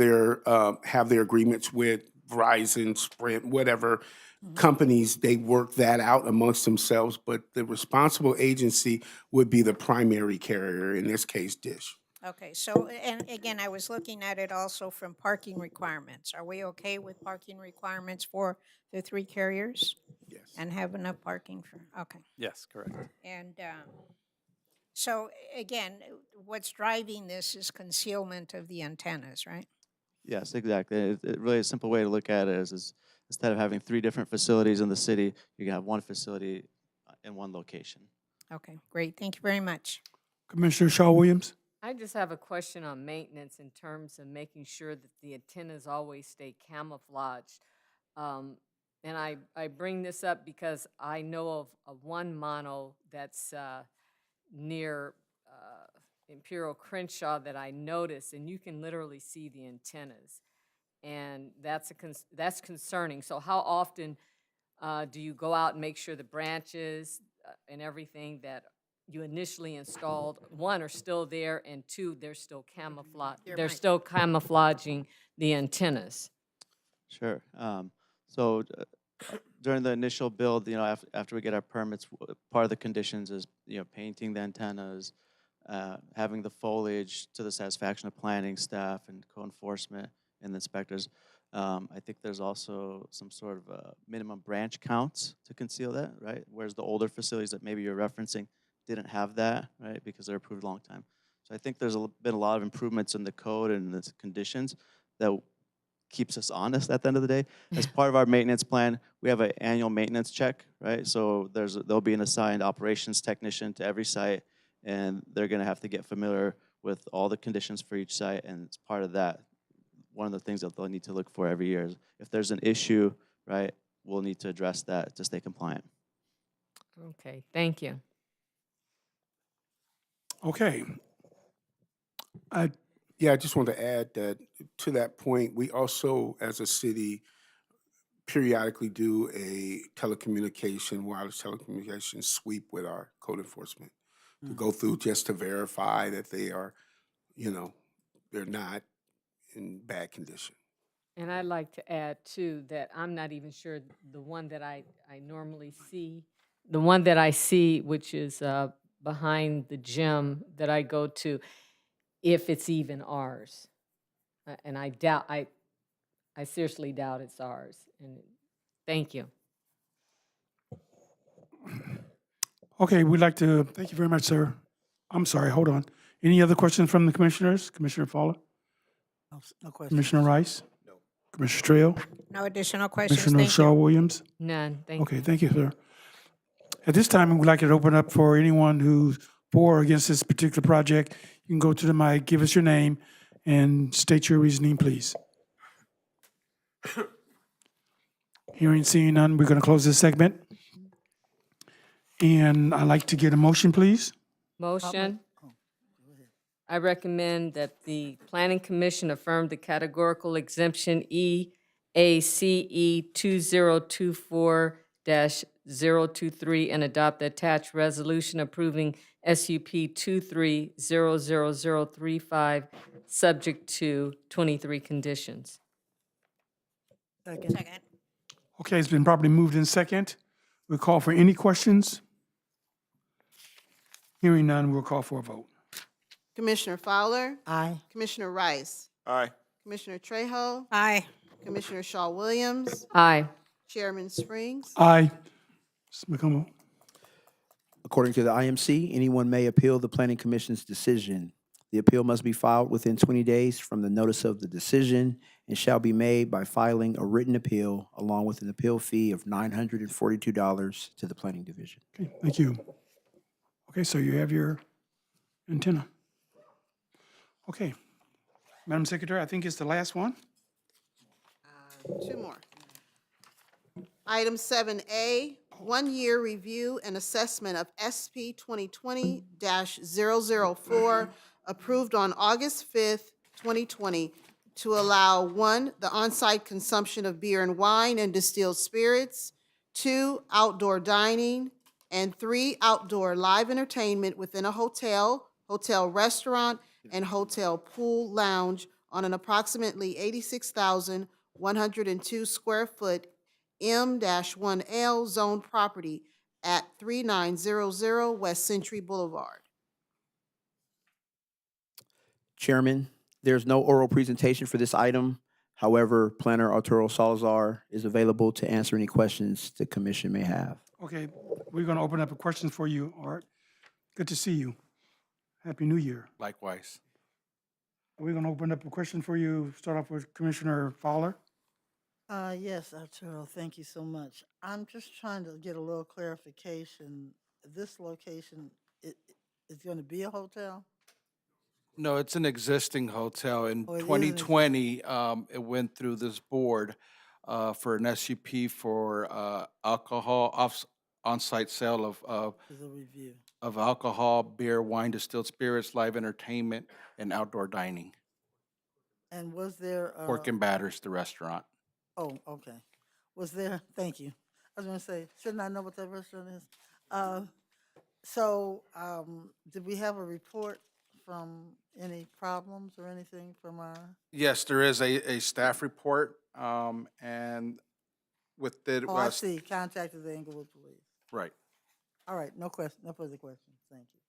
have their agreements with, Verizon, Sprint, whatever companies, they work that out amongst themselves. But the responsible agency would be the primary carrier, in this case, Dish. Okay, so, and again, I was looking at it also from parking requirements. Are we okay with parking requirements for the 3 carriers? Yes. And have enough parking for, okay. Yes, correct. And so again, what's driving this is concealment of the antennas, right? Yes, exactly. It really a simple way to look at it is instead of having 3 different facilities in the city, you can have 1 facility in 1 location. Okay, great. Thank you very much. Commissioner Shaw Williams? I just have a question on maintenance in terms of making sure that the antennas always stay camouflaged. And I bring this up because I know of one mono that's near Imperial Crenshaw that I noticed, and you can literally see the antennas. And that's concerning. So how often do you go out and make sure the branches and everything that you initially installed, 1, are still there, and 2, they're still camouflaging the antennas? Sure. So during the initial build, after we get our permits, part of the conditions is, painting the antennas, having the foliage to the satisfaction of planning staff and code enforcement and the inspectors. I think there's also some sort of minimum branch counts to conceal that, right? Whereas the older facilities that maybe you're referencing didn't have that, right? Because they're approved a long time. So I think there's been a lot of improvements in the code and the conditions that keeps us honest at the end of the day. As part of our maintenance plan, we have an annual maintenance check, right? So there'll be an assigned operations technician to every site, and they're gonna have to get familiar with all the conditions for each site, and it's part of that. One of the things that they'll need to look for every year is if there's an issue, right, we'll need to address that to stay compliant. Okay, thank you. Okay. I just want to add that to that point, we also, as a city, periodically do a wireless telecommunication sweep with our code enforcement to go through just to verify that they are, they're not in bad condition. And I'd like to add, too, that I'm not even sure the one that I normally see, the one that I see, which is behind the gym that I go to, if it's even ours. And I seriously doubt it's ours. And thank you. Okay, we'd like to, thank you very much, sir. I'm sorry, hold on. Any other questions from the commissioners? Commissioner Fowler? No questions. Commissioner Rice? No. Commissioner Trail? No additional questions. Commissioner Thank Shaw you. Williams? None, thank you. Okay, thank you, sir. At this time, we'd like to open up for anyone who's for or against this particular project. You can go to the mic, give us your name, and state your reasoning, please. Hearing, seeing none, we're going to close this segment. And I'd like to get a motion, please. Motion. I recommend that the Planning Commission affirm the categorical exemption EACE 2024-023 and adopt the attached resolution approving SUP 23-00035, subject to 23 conditions. Second. Okay, it's been properly moved in second. We'll call for any questions. Hearing none, we'll call for a vote. Commissioner Fowler? Aye. Commissioner Rice? Aye. Commissioner Trejo? Aye. Commissioner Shaw Williams? Aye. Chairman Springs? Aye. Mr. McComo. According to the IMC, anyone may appeal the Planning Commission's decision. The appeal must be filed within 20 days from the notice of the decision and shall be made by filing a written appeal along with an appeal fee of $942 to the Planning Division. Okay, thank you. Okay, so you have your antenna. Okay. Madam Secretary, I think it's the last one. Two more. Item 7A, one-year review and assessment of SP 2020-004, approved on August 5th, 2020, to allow, one, the on-site consumption of beer and wine and distilled spirits, two, outdoor dining, and three, outdoor live entertainment within a hotel, hotel restaurant, and hotel pool lounge on an approximately 86,102 square foot M-1L zone property at 3900 West Century Boulevard. Chairman, there's no oral presentation for this item. However, Planner Arturo Salazar is available to answer any questions the commission may have. Okay, we're going to open up a question for you, Art. Good to see you. Happy New Year. Likewise. We're going to open up a question for you. Start off with Commissioner Fowler. Yes, Arturo, thank you so much. I'm just trying to get a little clarification. This location is going to be a hotel? No, it's an existing hotel. In Oh, it is an 2020, it went through this board for an SUP for on-site sale Is a review. of alcohol, beer, wine, distilled spirits, live entertainment, and outdoor dining. And was there? Pork and Batters, the restaurant. Oh, okay. Was there, thank you. I was gonna say, shouldn't I know what that restaurant is? Did we have a report from any problems or anything from our? Yes, there is a staff report, and with it Oh, I was, see, contacted the Inglewood Police. right. All right, no question, no further questions, thank you.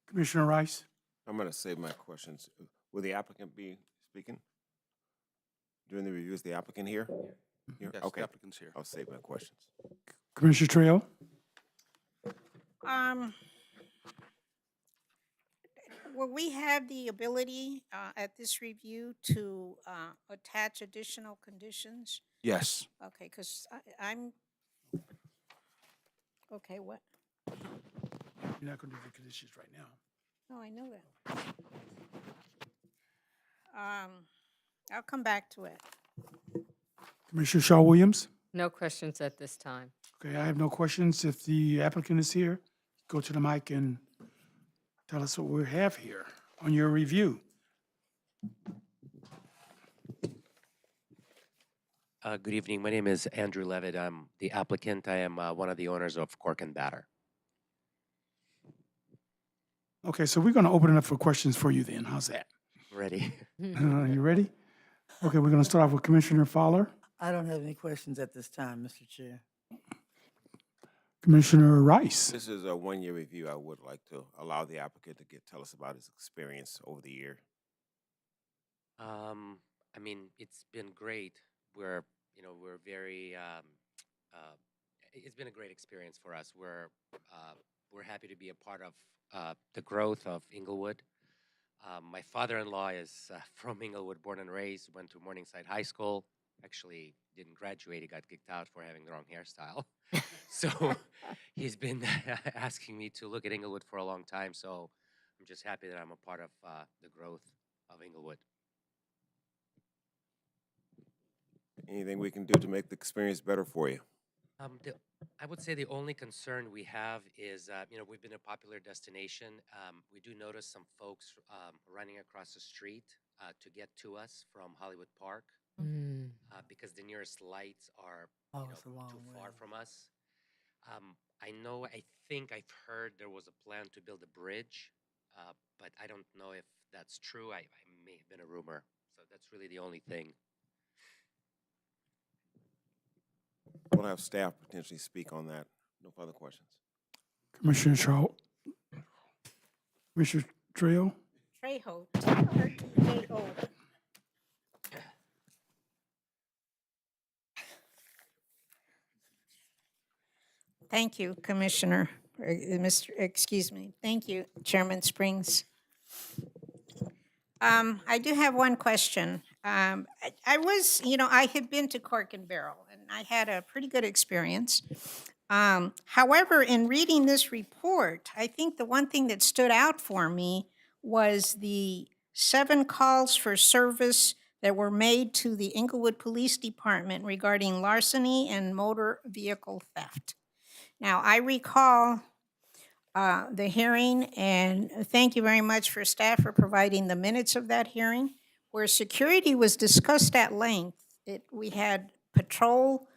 Commissioner Rice. I'm going to save my questions. Will the applicant be speaking? During the review, is the applicant here? Here? Yes, Okay. the applicant's here. I'll save my questions. Commissioner Trail. Will we have the ability at this review to attach additional conditions? Yes. Okay, because I'm, okay, what? You're not going to do the conditions right now. No, I know that. I'll come back to it. Commissioner Shaw Williams. No questions at this time. Okay, I have no questions. If the applicant is here, go to the mic and tell us what we have here on your review. Good evening. My name is Andrew Levitt. I'm the applicant. I am one of the owners of Cork and Batter. Okay, so we're going to open it up for questions for you then. How's that? Ready? You ready? Okay, we're going to start off with Commissioner Fowler. I don't have any questions at this time, Mr. Chair. Commissioner Rice. This is a one-year review. I would like to allow the applicant to tell us about his experience over the year. I mean, it's been great. We're very. It's been a great experience for us. We're happy to be a part of the growth of Inglewood. My father-in-law is from Inglewood, born and raised. Went to Morningside High School. Actually, didn't graduate. He got kicked out for having the wrong hairstyle. So he's been asking me to look at Inglewood for a long time. So I'm just happy that I'm a part of the growth of Inglewood. Anything we can do to make the experience better for you? I would say the only concern we have is, we've been a popular destination. We do notice some folks running across the street to get to us from Hollywood Park because the nearest lights are It's a long too way. far from us. I think I've heard there was a plan to build a bridge, but I don't know if that's true. I may have been a rumor. So that's really the only thing. We'll have staff potentially speak on that. No further questions. Commissioner Shaw. Commissioner Trail. Trejo, T-R-E-J-O. Thank you, Commissioner, thank you, Chairman Springs. I do have one question. I had been to Cork and Barrel, and I had a pretty good experience. However, in reading this report, I think the one thing that stood out for me was the 7 calls for service that were made to the Inglewood Police Department regarding larceny and motor vehicle theft. Now, I recall the hearing, and thank you very much for staff for providing the minutes of that hearing, where security was discussed at length. We had patrol,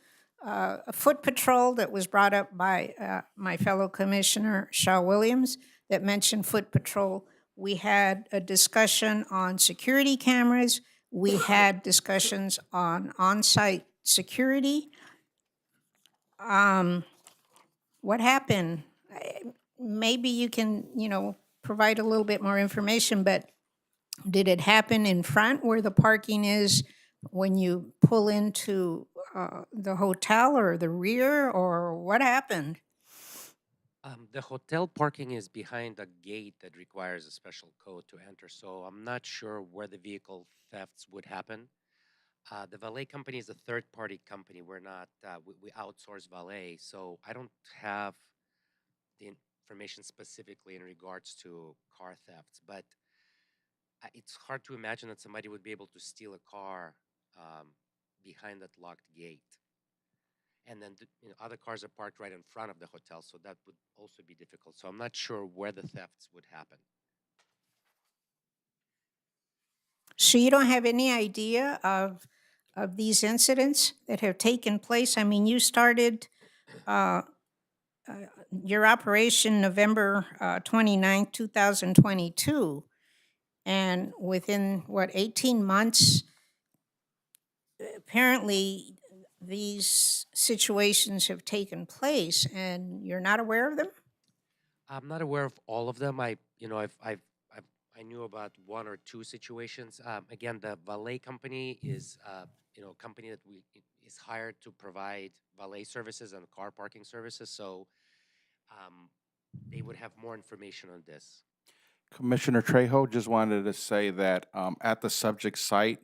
a foot patrol that was brought up by my fellow Commissioner Shaw Williams that mentioned foot patrol. We had a discussion on security cameras. We had discussions on on-site security. What happened? Maybe you can, provide a little bit more information, but did it happen in front where the parking is when you pull into the hotel, or the rear, or what happened? The hotel parking is behind a gate that requires a special code to enter, so I'm not sure where the vehicle thefts would happen. The valet company is a third-party company. We're not, we outsource valet, so I don't have the information specifically in regards to car thefts, but it's hard to imagine that somebody would be able to steal a car behind that locked gate. And then other cars are parked right in front of the hotel, so that would also be difficult. So I'm not sure where the thefts would happen. So you don't have any idea of these incidents that have taken place? I mean, you started your operation November 29th, 2022, and within, 18 months, apparently these situations have taken place, and you're not aware of them? I'm not aware of all of them. I knew about one or two situations. Again, the valet company is, a company that is hired to provide valet services and car parking services. So they would have more information on this. Commissioner Trejo, just wanted to say that at the subject site,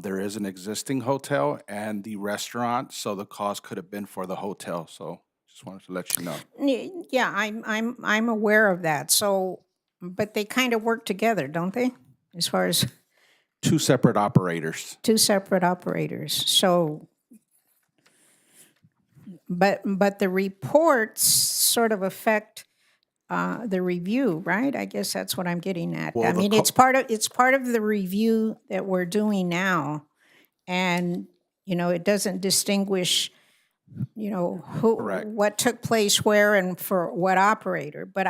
there is an existing hotel and the restaurant, so the cost could have been for the hotel. So just wanted to let you know. Yeah, I'm aware of that. So, but they kind of work together, don't they? As far as Two separate operators. two separate operators. So, but the reports sort of affect the review, right? I guess that's what I'm getting at. Well, I the mean, it's part of the review that we're doing now, and it doesn't distinguish who, Correct. what took place where and for what operator. But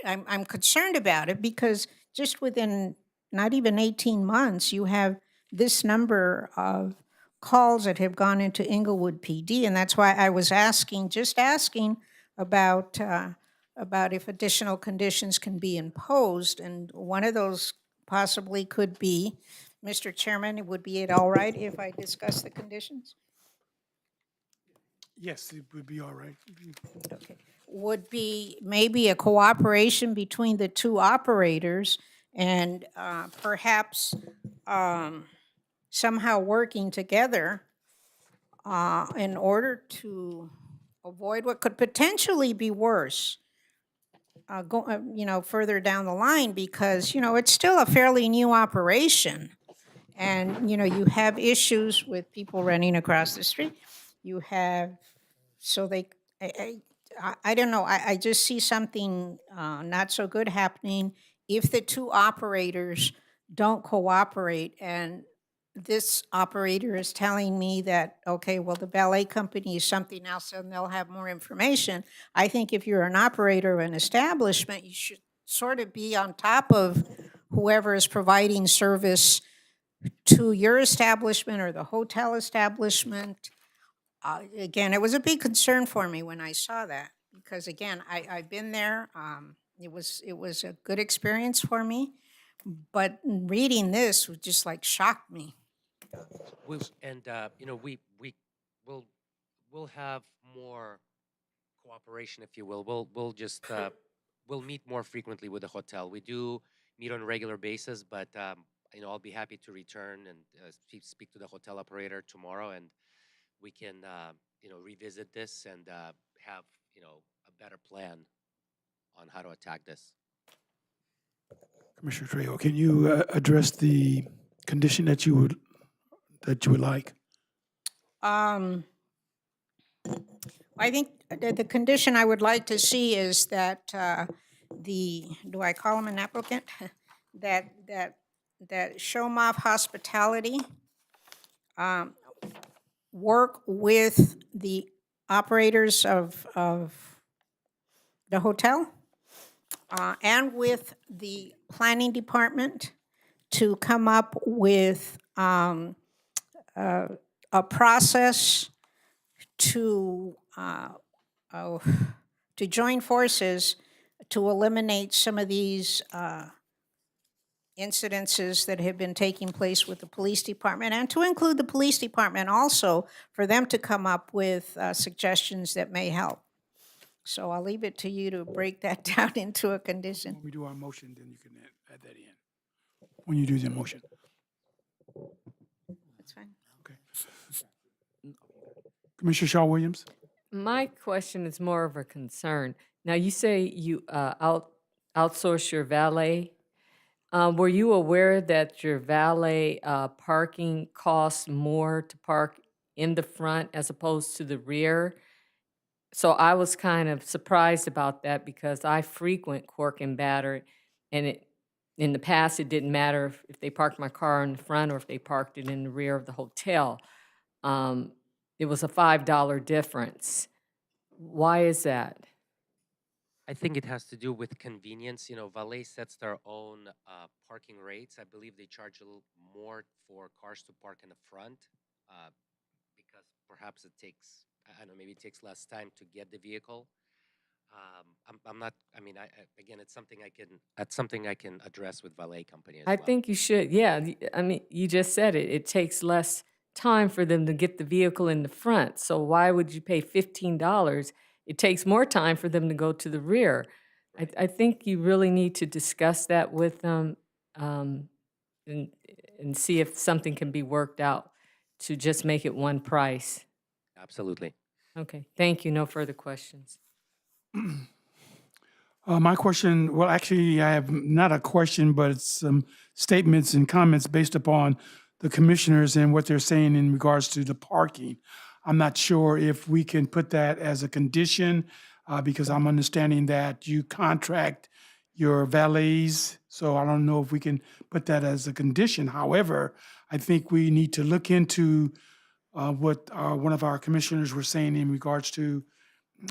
I'm concerned about it because just within not even 18 months, you have this number of calls that have gone into Inglewood PD, and that's why I was asking about if additional conditions can be imposed, and one of those possibly could be, Mr. Chairman, would be it all right if I discuss the conditions? Yes, it would be all right. Okay. Would be maybe a cooperation between the two operators and perhaps somehow working together in order to avoid what could potentially be worse further down the line, because, it's still a fairly new operation. And, you have issues with people running across the street. You have, so they, I don't know, I just see something not so good happening if the two operators don't cooperate. And this operator is telling me that, okay, well, the ballet company is something else and they'll have more information. I think if you're an operator of an establishment, you should sort of be on top of whoever is providing service to your establishment or the hotel establishment. Again, it was a big concern for me when I saw that, because again, I've been there. It was a good experience for me, but reading this was just like shocked me. We'll have more cooperation, if you will. We'll just we'll meet more frequently with the hotel. We do meet on a regular basis, but I'll be happy to return and speak to the hotel operator tomorrow, and we can revisit this and have a better plan on how to attack this. Commissioner Trejo, can you address the condition that you would like? I think the condition I would like to see is that do I call him an applicant? That Showmoff Hospitality work with the operators of the hotel and with the planning department to come up with a process to oh, to join forces to eliminate some of these incidences that have been taking place with the police department, and to include the police department also, for them to come up with suggestions that may help. So I'll leave it to you to break that down into a condition. When we do our motion, then you can add that in. When you do the motion. That's fine. Okay. Commissioner Shaw Williams? My question is more of a concern. Now, you say you outsource your valet. Were you aware that your valet parking costs more to park in the front as opposed to the rear? So I was kind of surprised about that because I frequent Cork and Battered, and in the past, it didn't matter if they parked my car in the front or if they parked it in the rear of the hotel. It was a $5 difference. Why is that? I think it has to do with convenience. You know, valet sets their own parking rates. I believe they charge a little more for cars to park in the front uh, because perhaps it takes, I don't know, maybe it takes less time to get the vehicle. I'm not. I mean, again, that's something I can address with valet company as I well. think you should, yeah. I mean, you just said it. It takes less time for them to get the vehicle in the front. So why would you pay $15? It takes more time for them to go to the rear. I think you really need to discuss that with them and, and see if something can be worked out to just make it one price. Absolutely. Okay, thank you. No further questions. My question, well, actually, I have not a question, but it's some statements and comments based upon the commissioners and what they're saying in regards to the parking. I'm not sure if we can put that as a condition because I'm understanding that you contract your valets. So I don't know if we can put that as a condition. However, I think we need to look into what one of our commissioners were saying in regards to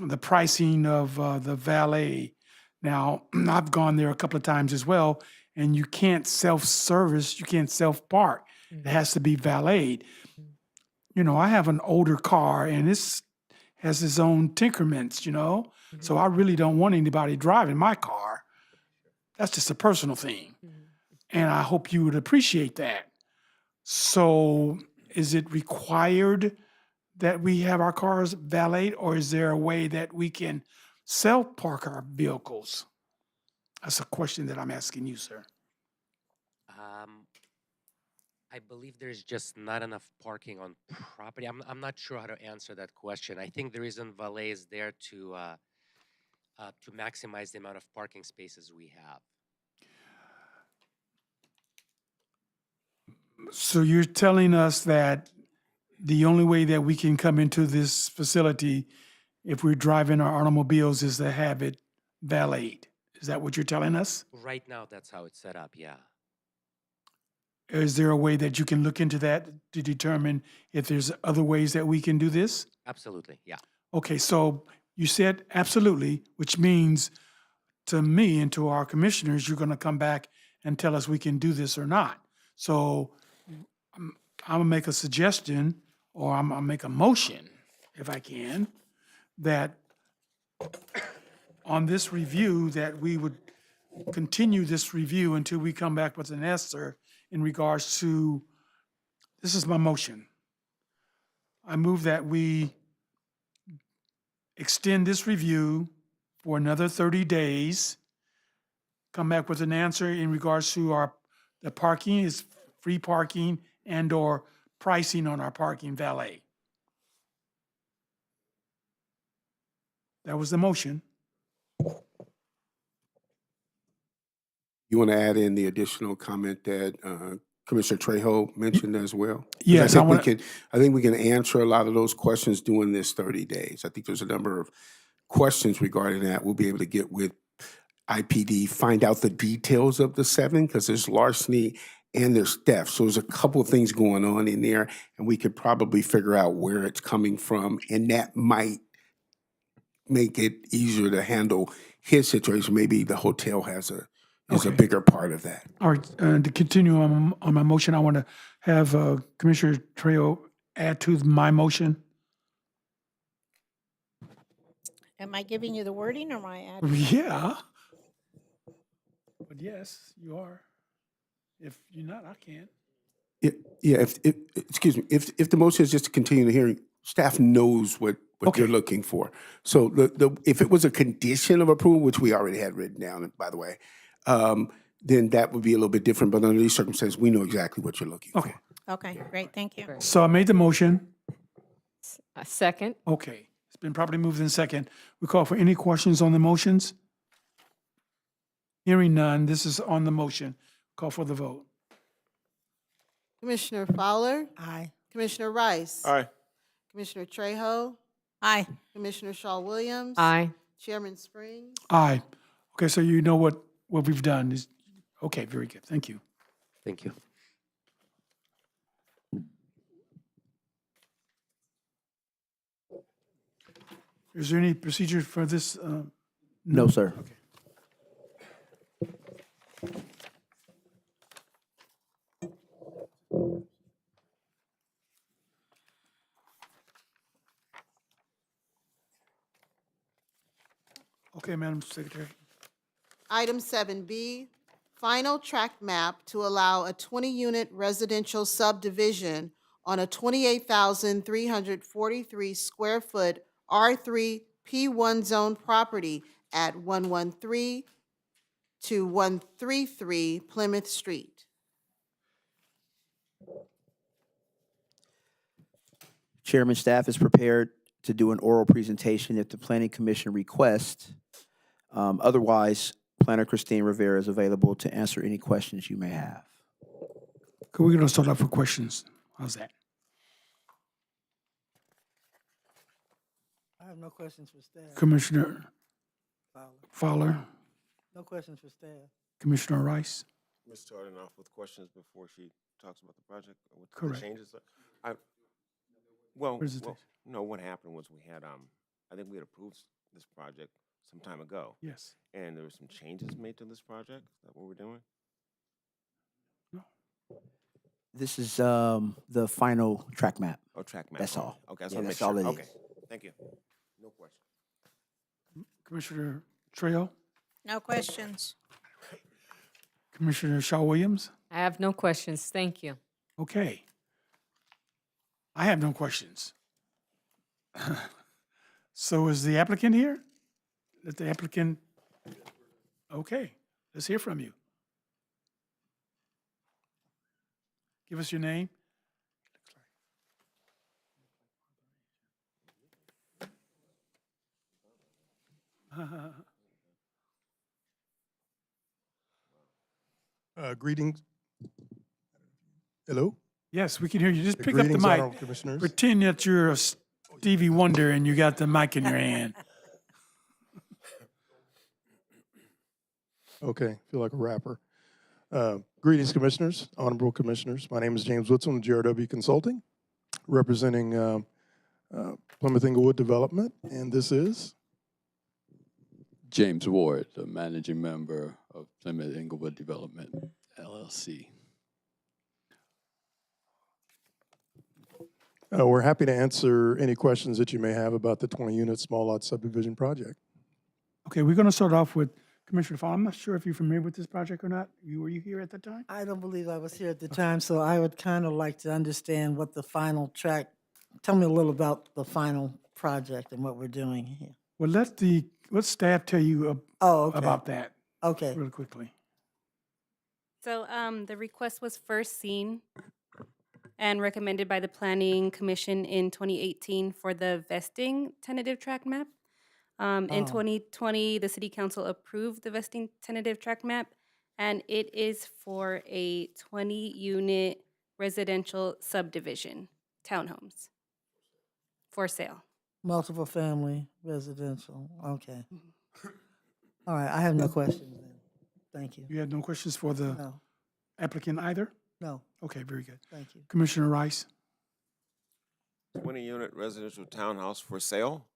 the pricing of the valet. Now, I've gone there a couple of times as well, and you can't self-service, you can't self-park. It has to be valeted. You know, I have an older car, and this has its own tinkerments, you know? So I really don't want anybody driving my car. That's just a personal thing. And I hope you would appreciate that. So is it required that we have our cars valeted, or is there a way that we can self-park our vehicles? That's a question that I'm asking you, sir. I believe there's just not enough parking on property. I'm not sure how to answer that question. I think the reason valet is there to maximize the amount of parking spaces we have. So you're telling us that the only way that we can come into this facility if we're driving our automobiles is to have it valeted. Is that what you're telling us? Right now, that's how it's set up, yeah. Is there a way that you can look into that to determine if there's other ways that we can do this? Absolutely, yeah. Okay, so you said absolutely, which means to me and to our commissioners, you're going to come back and tell us we can do this or not. So I'm going to make a suggestion, or I'm going to make a motion, if I can, that on this review, that we would continue this review until we come back with an answer in regards to, this is my motion. I move that we extend this review for another 30 days, come back with an answer in regards to the parking is free parking and/or pricing on our parking valet. That was the motion. You want to add in the additional comment that Commissioner Trejo mentioned as well? 'Cause Yes, I wanna- I think we can answer a lot of those questions during this 30 days. I think there's a number of questions regarding that. We'll be able to get with IPD, find out the details of the 7, because there's larceny and there's theft. So there's a couple of things going on in there, and we could probably figure out where it's coming from, and that might make it easier to handle his situation. Maybe the hotel is a Okay. bigger part of that. All right, to continue on my motion, I want to have Commissioner Trejo add to my motion. Am I giving you the wording or am I adding? Yeah. But yes, you are. If you're not, I can. Yeah, excuse me, if the motion is just to continue the hearing, staff knows what Okay. you're looking for. So if it was a condition of approval, which we already had written down, by the way, then that would be a little bit different. But under these circumstances, we know exactly what you're looking Okay. for. Okay, great, thank you. So I made the motion. A second? Okay. It's been properly moved in second. We call for any questions on the motions? Hearing none, this is on the motion. Call for the vote. Commissioner Fowler, Aye. Commissioner Rice. Aye. Commissioner Trejo, Aye. Commissioner Shaw Williams. Aye. Chairman Springs. Aye. Okay, so you know what we've done is, okay, very good. Thank you. Thank you. Is there any procedure for this? No, sir. Okay. Okay, Madam Secretary. Item 7B, final tract map to allow a 20-unit residential subdivision on a 28,343 square foot R3 P1 zone property at 113 to 133 Plymouth Street. Chairman, staff is prepared to do an oral presentation if the Planning Commission requests. Otherwise, Planner Christine Rivera is available to answer any questions you may have. Okay, we're gonna start off with questions. How's that? I have no questions for staff. Commissioner Fowler. Fowler, No questions for staff. Commissioner Rice. We're starting off with questions before she talks about the project, or what the Correct. changes are. Well, Presentation. no, what happened was we had, I think we had approved this project some time ago. Yes. And there were some changes made to this project. Is that what we're doing? This is the final track map. Oh, track map. That's Okay. all. Okay, I just Yeah, want to make that's sure. all it Okay, is. thank you. No question. Commissioner Trejo, No questions. Commissioner Shaw Williams. I have no questions, thank you. Okay. I have no questions. So is the applicant here? Let the applicant, okay, let's hear from you. Give us your name. Greetings. Hello? Yes, we can hear you. Just pick up the Greetings, honorable mic. commissioners. Pretend that you're a Stevie Wonder and you got the mic in your hand. Okay, feel like a rapper. Greetings, commissioners, honorable commissioners. My name is James Woodson of GRW Consulting, representing Plymouth Inglewood Development, and this is? James Ward, the managing member of Plymouth Inglewood Development, LLC. We're happy to answer any questions that you may have about the 20-unit small lot subdivision project. Okay, we're going to start off with Commissioner Fowler. I'm not sure if you're familiar with this project or not. Were you here at the time? I don't believe I was here at the time, so I would kind of like to understand what the final track, tell me a little about the final project and what we're doing here. Well, let staff tell you Okay. about that Okay. really quickly. So the request was first seen and recommended by the Planning Commission in 2018 for the vesting tentative tract map. In 2020, the City Council approved the vesting tentative tract map, and it is for a 20-unit residential subdivision, townhomes, for sale. Multiple family residential, okay. All right, I have no questions then. Thank you. You had no questions for the No, applicant either? no, Okay, very good. thank you. Commissioner Rice? 20-unit residential townhouse for sale?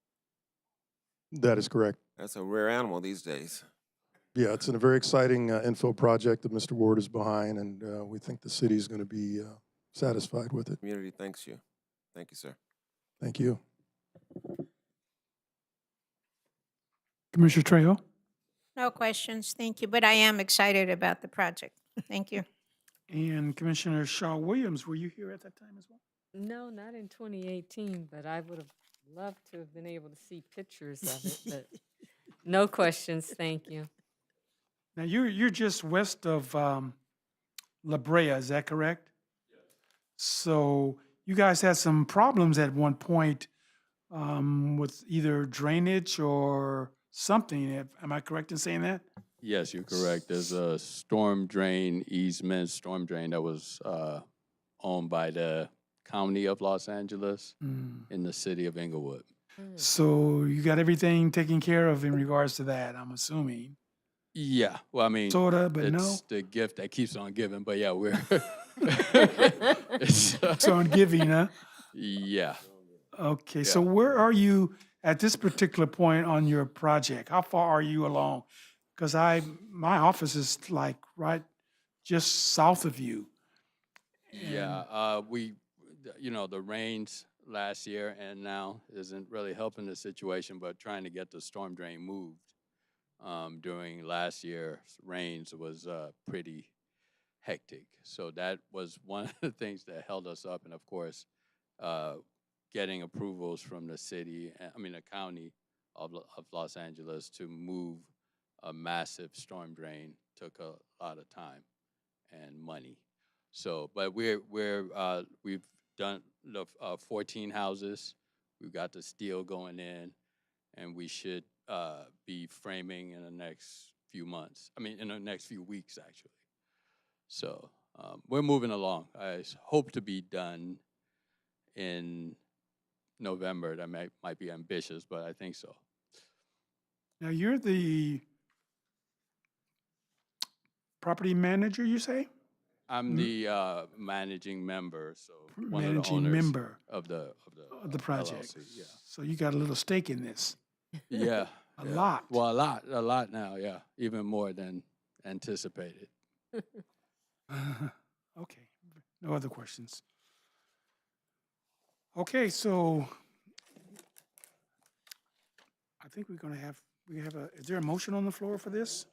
That is correct. That's a rare animal these days. Yeah, it's a very exciting infill project that Mr. Ward is behind, and we think the city is going to be satisfied with it. Community thanks you. Thank you, sir. Thank you. Commissioner Trejo? No questions, thank you, but I am excited about the project. Thank you. And Commissioner Shaw Williams, were you here at that time as well? No, not in 2018, but I would have loved to have been able to see pictures of it, but no questions, thank you. Now, you're just west of La Brea, is that correct? Yes. So you guys had some problems at one point with either drainage or something. Am I correct in saying that? Yes, you're correct. There's a storm drain easement, storm drain that was owned by the County of Los Angeles in the city of Inglewood. So you got everything taken care of in regards to that, I'm assuming. Yeah, well, I mean, Sorta, but it's no? the gift that keeps on giving, but yeah, we're. It's on giving, huh? Yeah. Okay, so where are you at this particular point on your project? How far are you along? Because my office is like right just south of you. Yeah, the rains last year and now isn't really helping the situation, but trying to get the storm drain moved during last year's rains was pretty hectic. So that was one of the things that held us up. And of course, getting approvals from the the county of Los Angeles to move a massive storm drain took a lot of time and money. So, but we've done the 14 houses. We've got the steel going in, and we should be framing in the next few months. In the next few weeks, actually. So we're moving along. I hope to be done in November. That might be ambitious, but I think so. Now, you're the property manager, you say? I'm the managing member, so one of the Managing owners member of the project. LLC, yeah. So you got a little stake in this. Yeah. A lot. Well, a lot now, yeah. Even more than anticipated. Okay, no other questions. Okay, so I think we have is there a motion on the floor for this?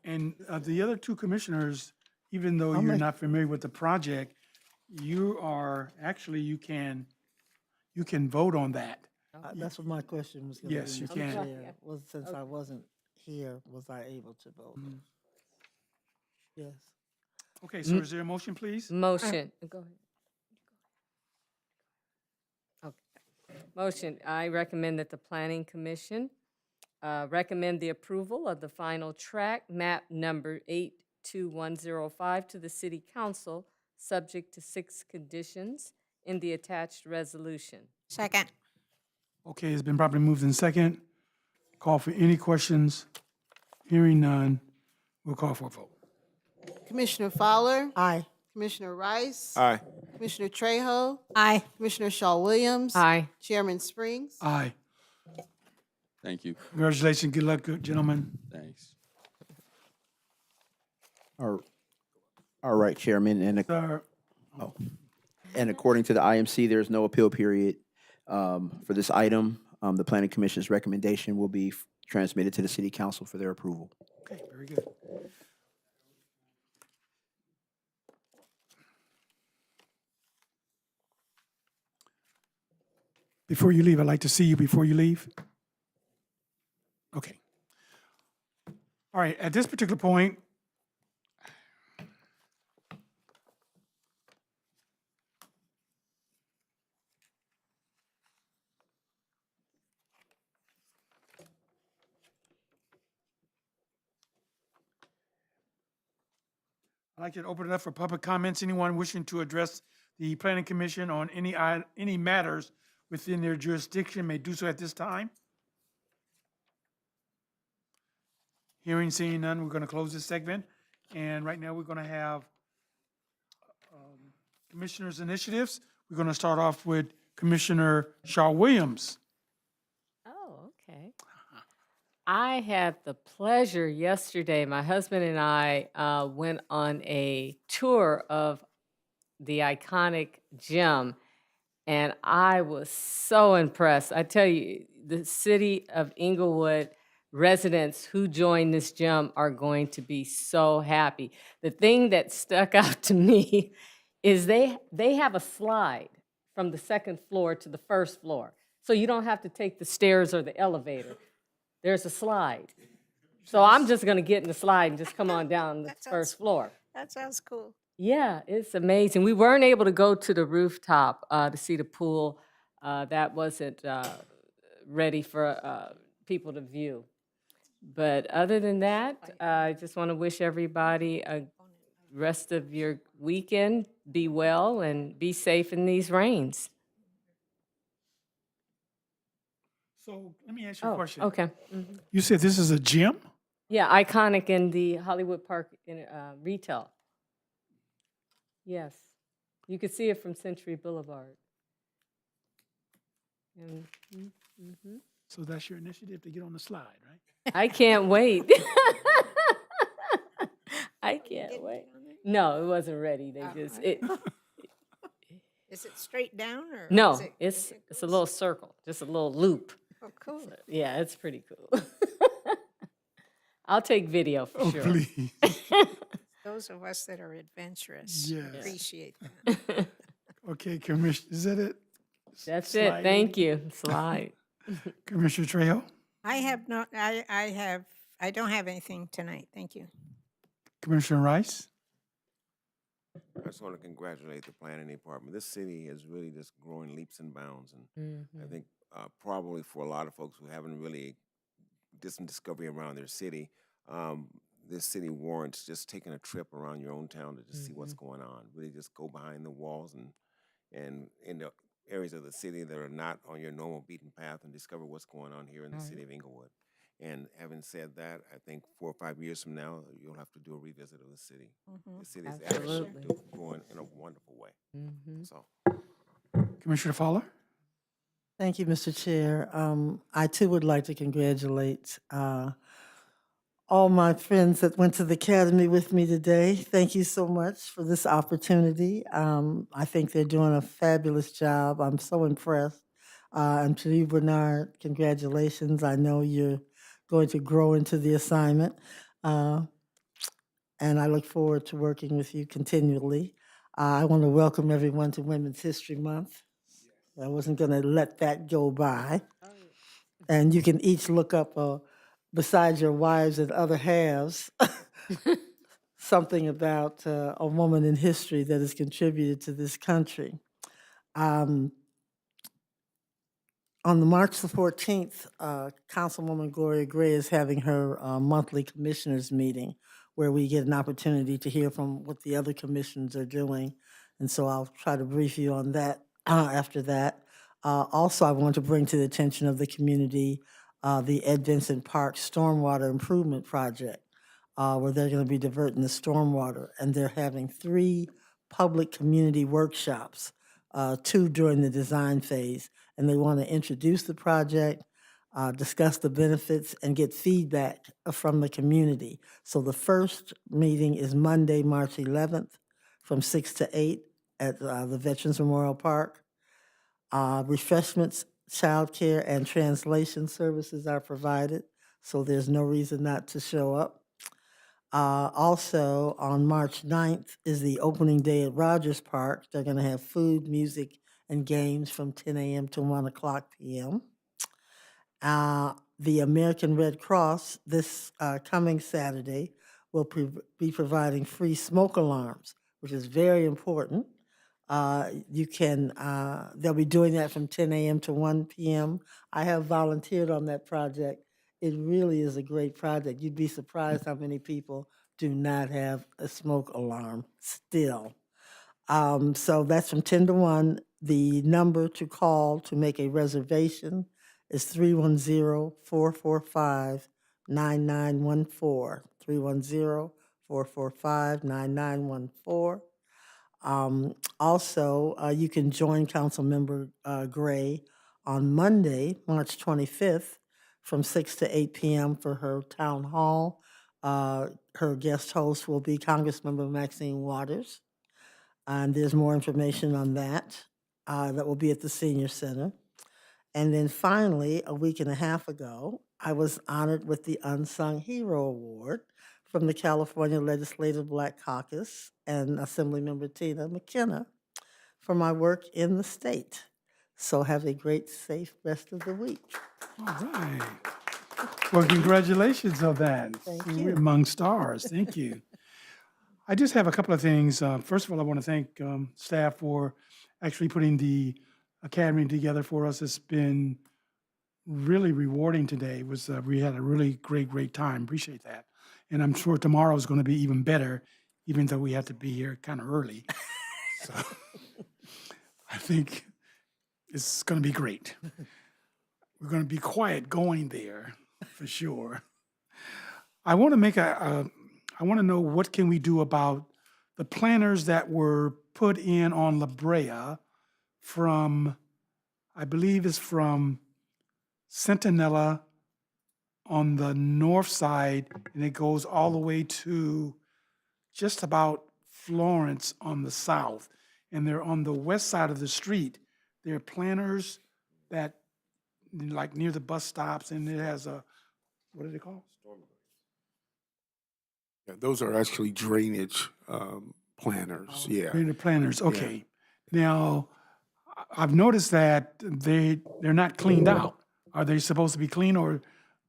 And the other two commissioners, even though you're not familiar with the project, you can vote on that. That's what my question was gonna be. Yes, you Mr. can. Chair. Was, since I wasn't here, was I able to vote? Yes. Okay, so is there a motion, please? Motion, go ahead. Okay. Motion, I recommend that the Planning Commission recommend the approval of the final track map number 82105 to the City Council, subject to 6 conditions in the attached resolution. Second. Okay, it's been properly moved in second. Call for any questions. Hearing none, we'll call for a vote. Commissioner Fowler? Aye. Commissioner Rice? Aye. Commissioner Trejo? Aye. Commissioner Shaw Williams? Aye. Chairman Springs? Aye. Thank you. Congratulations, good luck, good gentlemen. Thanks. All right, Chairman, Sir, and according to the IMC, there's no appeal period for this item. The Planning Commission's recommendation will be transmitted to the City Council for their approval. okay, very good. Before you leave, I'd like to see you before you leave. Okay. All right, at this particular point, I'd like to open it up for public comments. Anyone wishing to address the planning commission on any matters within their jurisdiction may do so at this time. Hearing, seeing none, we're going to close this segment. And right now, we're going to have commissioners' initiatives. We're going to start off with Commissioner Shaw Williams. Oh, okay. I had the pleasure yesterday, my husband and I went on a tour of the iconic gym, and I was so impressed. I tell you, the city of Inglewood residents who join this gym are going to be so happy. The thing that stuck out to me is they have a slide from the second floor to the first floor. So you don't have to take the stairs or the elevator. There's a slide. So I'm just gonna get in the slide and just come on down the first floor. That sounds cool. Yeah, it's amazing. We weren't able to go to the rooftop to see the pool. That wasn't ready for people to view. But other than that, I just want to wish everybody a rest of your weekend. Be well and be safe in these rains. So let me ask you a question. Okay. You said this is a gym? Yeah, iconic in the Hollywood Park in retail. Yes, you could see it from Century Boulevard. And, So that's your initiative to get on the slide, right? I can't wait. I can't wait. No, it wasn't ready. They just Is it straight down or? no, is it it's a little circle, just a little loop. Oh, cool. Yeah, it's pretty cool. I'll take video for sure. Please. Those of us that are adventurous Yes. appreciate that. Okay, Commissioner, is that it? That's Slide. it. Thank you. Slide. Commissioner Trejo? I don't have anything tonight. Thank you. Commissioner Rice? I just want to congratulate the planning department. This city is really just growing leaps and bounds, and I think probably for a lot of folks who haven't really did some discovery around their city, this city warrants just taking a trip around your own town to just see what's going on. Really, just go behind the walls and in the areas of the city that are not on your normal beaten path and discover what's going on here in the city of Inglewood. And having said that, I think 4 or 5 years from now, you'll have to do a revisit of the city. The city is actually Absolutely. growing in a wonderful way. So, Commissioner Fowler? Thank you, Mr. Chair. I too would like to congratulate all my friends that went to the academy with me today. Thank you so much for this opportunity. I think they're doing a fabulous job. I'm so impressed. And to you, Bernard, congratulations. I know you're going to grow into the assignment. And I look forward to working with you continually. I want to welcome everyone to Women's History Month. I wasn't going to let that go by. And you can each look up, besides your wives and other halves, something about a woman in history that has contributed to this country. On the March the 14th, Councilwoman Gloria Gray is having her monthly commissioners meeting where we get an opportunity to hear from what the other commissions are doing. And so I'll try to brief you on that after that. Also, I want to bring to the attention of the community the Ed Vincent Park Stormwater Improvement Project, where they're going to be diverting the stormwater. And they're having 3 public community workshops, 2 during the design phase. And they want to introduce the project, discuss the benefits, and get feedback from the community. So the first meeting is Monday, March 11th, from 6 to 8 at the Veterans Memorial Park. Refreshments, childcare, and translation services are provided, so there's no reason not to show up. Also, on March 9th is the opening day at Rogers Park. They're going to have food, music, and games from 10 a.m. to 1 o'clock p.m. The American Red Cross this coming Saturday will be providing free smoke alarms, which is very important. They'll be doing that from 10 a.m. to 1 p.m. I have volunteered on that project. It really is a great project. You'd be surprised how many people do not have a smoke alarm still. So that's from 10 to 1. The number to call to make a reservation is 310-445-9914. 310-445-9914. Also, you can join Councilmember Gray on Monday, March 25th, from 6 to 8 p.m. for her town hall. Her guest host will be Congressmember Maxine Waters. And there's more information on that. That will be at the Senior Center. And then finally, a week and a half ago, I was honored with the Unsung Hero Award from the California Legislative Black Caucus and Assemblymember Tina McKenna for my work in the state. So have a great, safe rest of the week. All right. Well, congratulations on that. Thank You're you. among stars. Thank you. I just have a couple of things. First of all, I want to thank staff for actually putting the academy together for us. It's been really rewarding today. We had a really great time. Appreciate that. And I'm sure tomorrow is going to be even better, even though we have to be here kind of early. So I think it's going to be great. We're going to be quiet going there for sure. I want to make I want to know what can we do about the planners that were put in on La Brea from, I believe it's from Centinela on the north side, and it goes all the way to just about Florence on the south. And they're on the west side of the street. They're planters that, like near the bus stops, and it has a, what are they called? Yeah, those are actually drainage planners, yeah. Drainage planters, okay. Now, I've noticed that they're not cleaned out. Are they supposed to be clean or?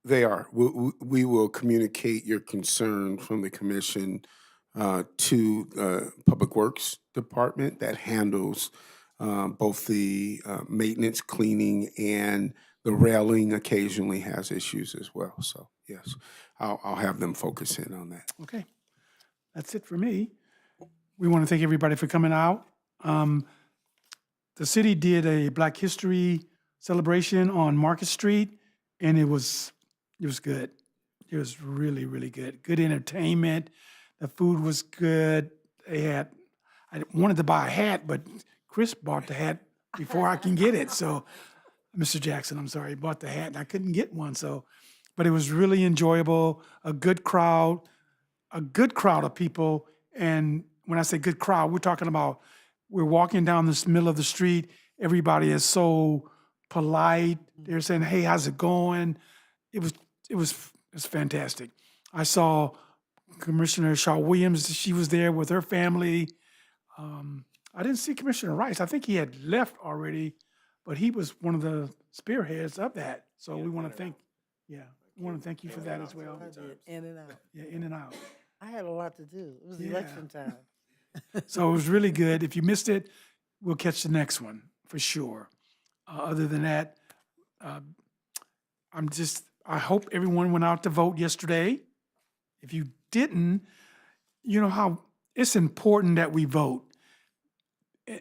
They are. We will communicate your concern from the commission to Public Works Department that handles both the maintenance, cleaning, and the railing occasionally has issues as well. So yes, I'll have them focus in on that. Okay, that's it for me. We want to thank everybody for coming out. The city did a Black History celebration on Market Street, and it was good. It was really good. Good entertainment. The food was good. I wanted to buy a hat, but Chris bought the hat before I can get it. So, Mr. Jackson, I'm sorry, bought the hat and I couldn't get one. So, but it was really enjoyable. A good crowd of people. And when I say good crowd, we're talking about we're walking down this middle of the street. Everybody is so polite. They're saying, "Hey, how's it going?" It was fantastic. I saw Commissioner Shaw Williams. She was there with her family. I didn't see Commissioner Rice. I think he had left already, but he was one of the spearheads of that. So we want to thank you for that as well. I did, in and out. Yeah, in and out. I had a lot to do. It was Yeah. election time. So it was really good. If you missed it, we'll catch the next one for sure. Other than that, I hope everyone went out to vote yesterday. If you didn't, you know how it's important that we vote.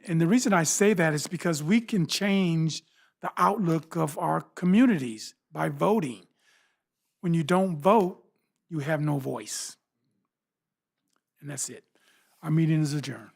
And the reason I say that is because we can change the outlook of our communities by voting. When you don't vote, you have no voice. And that's it. Our meeting is adjourned.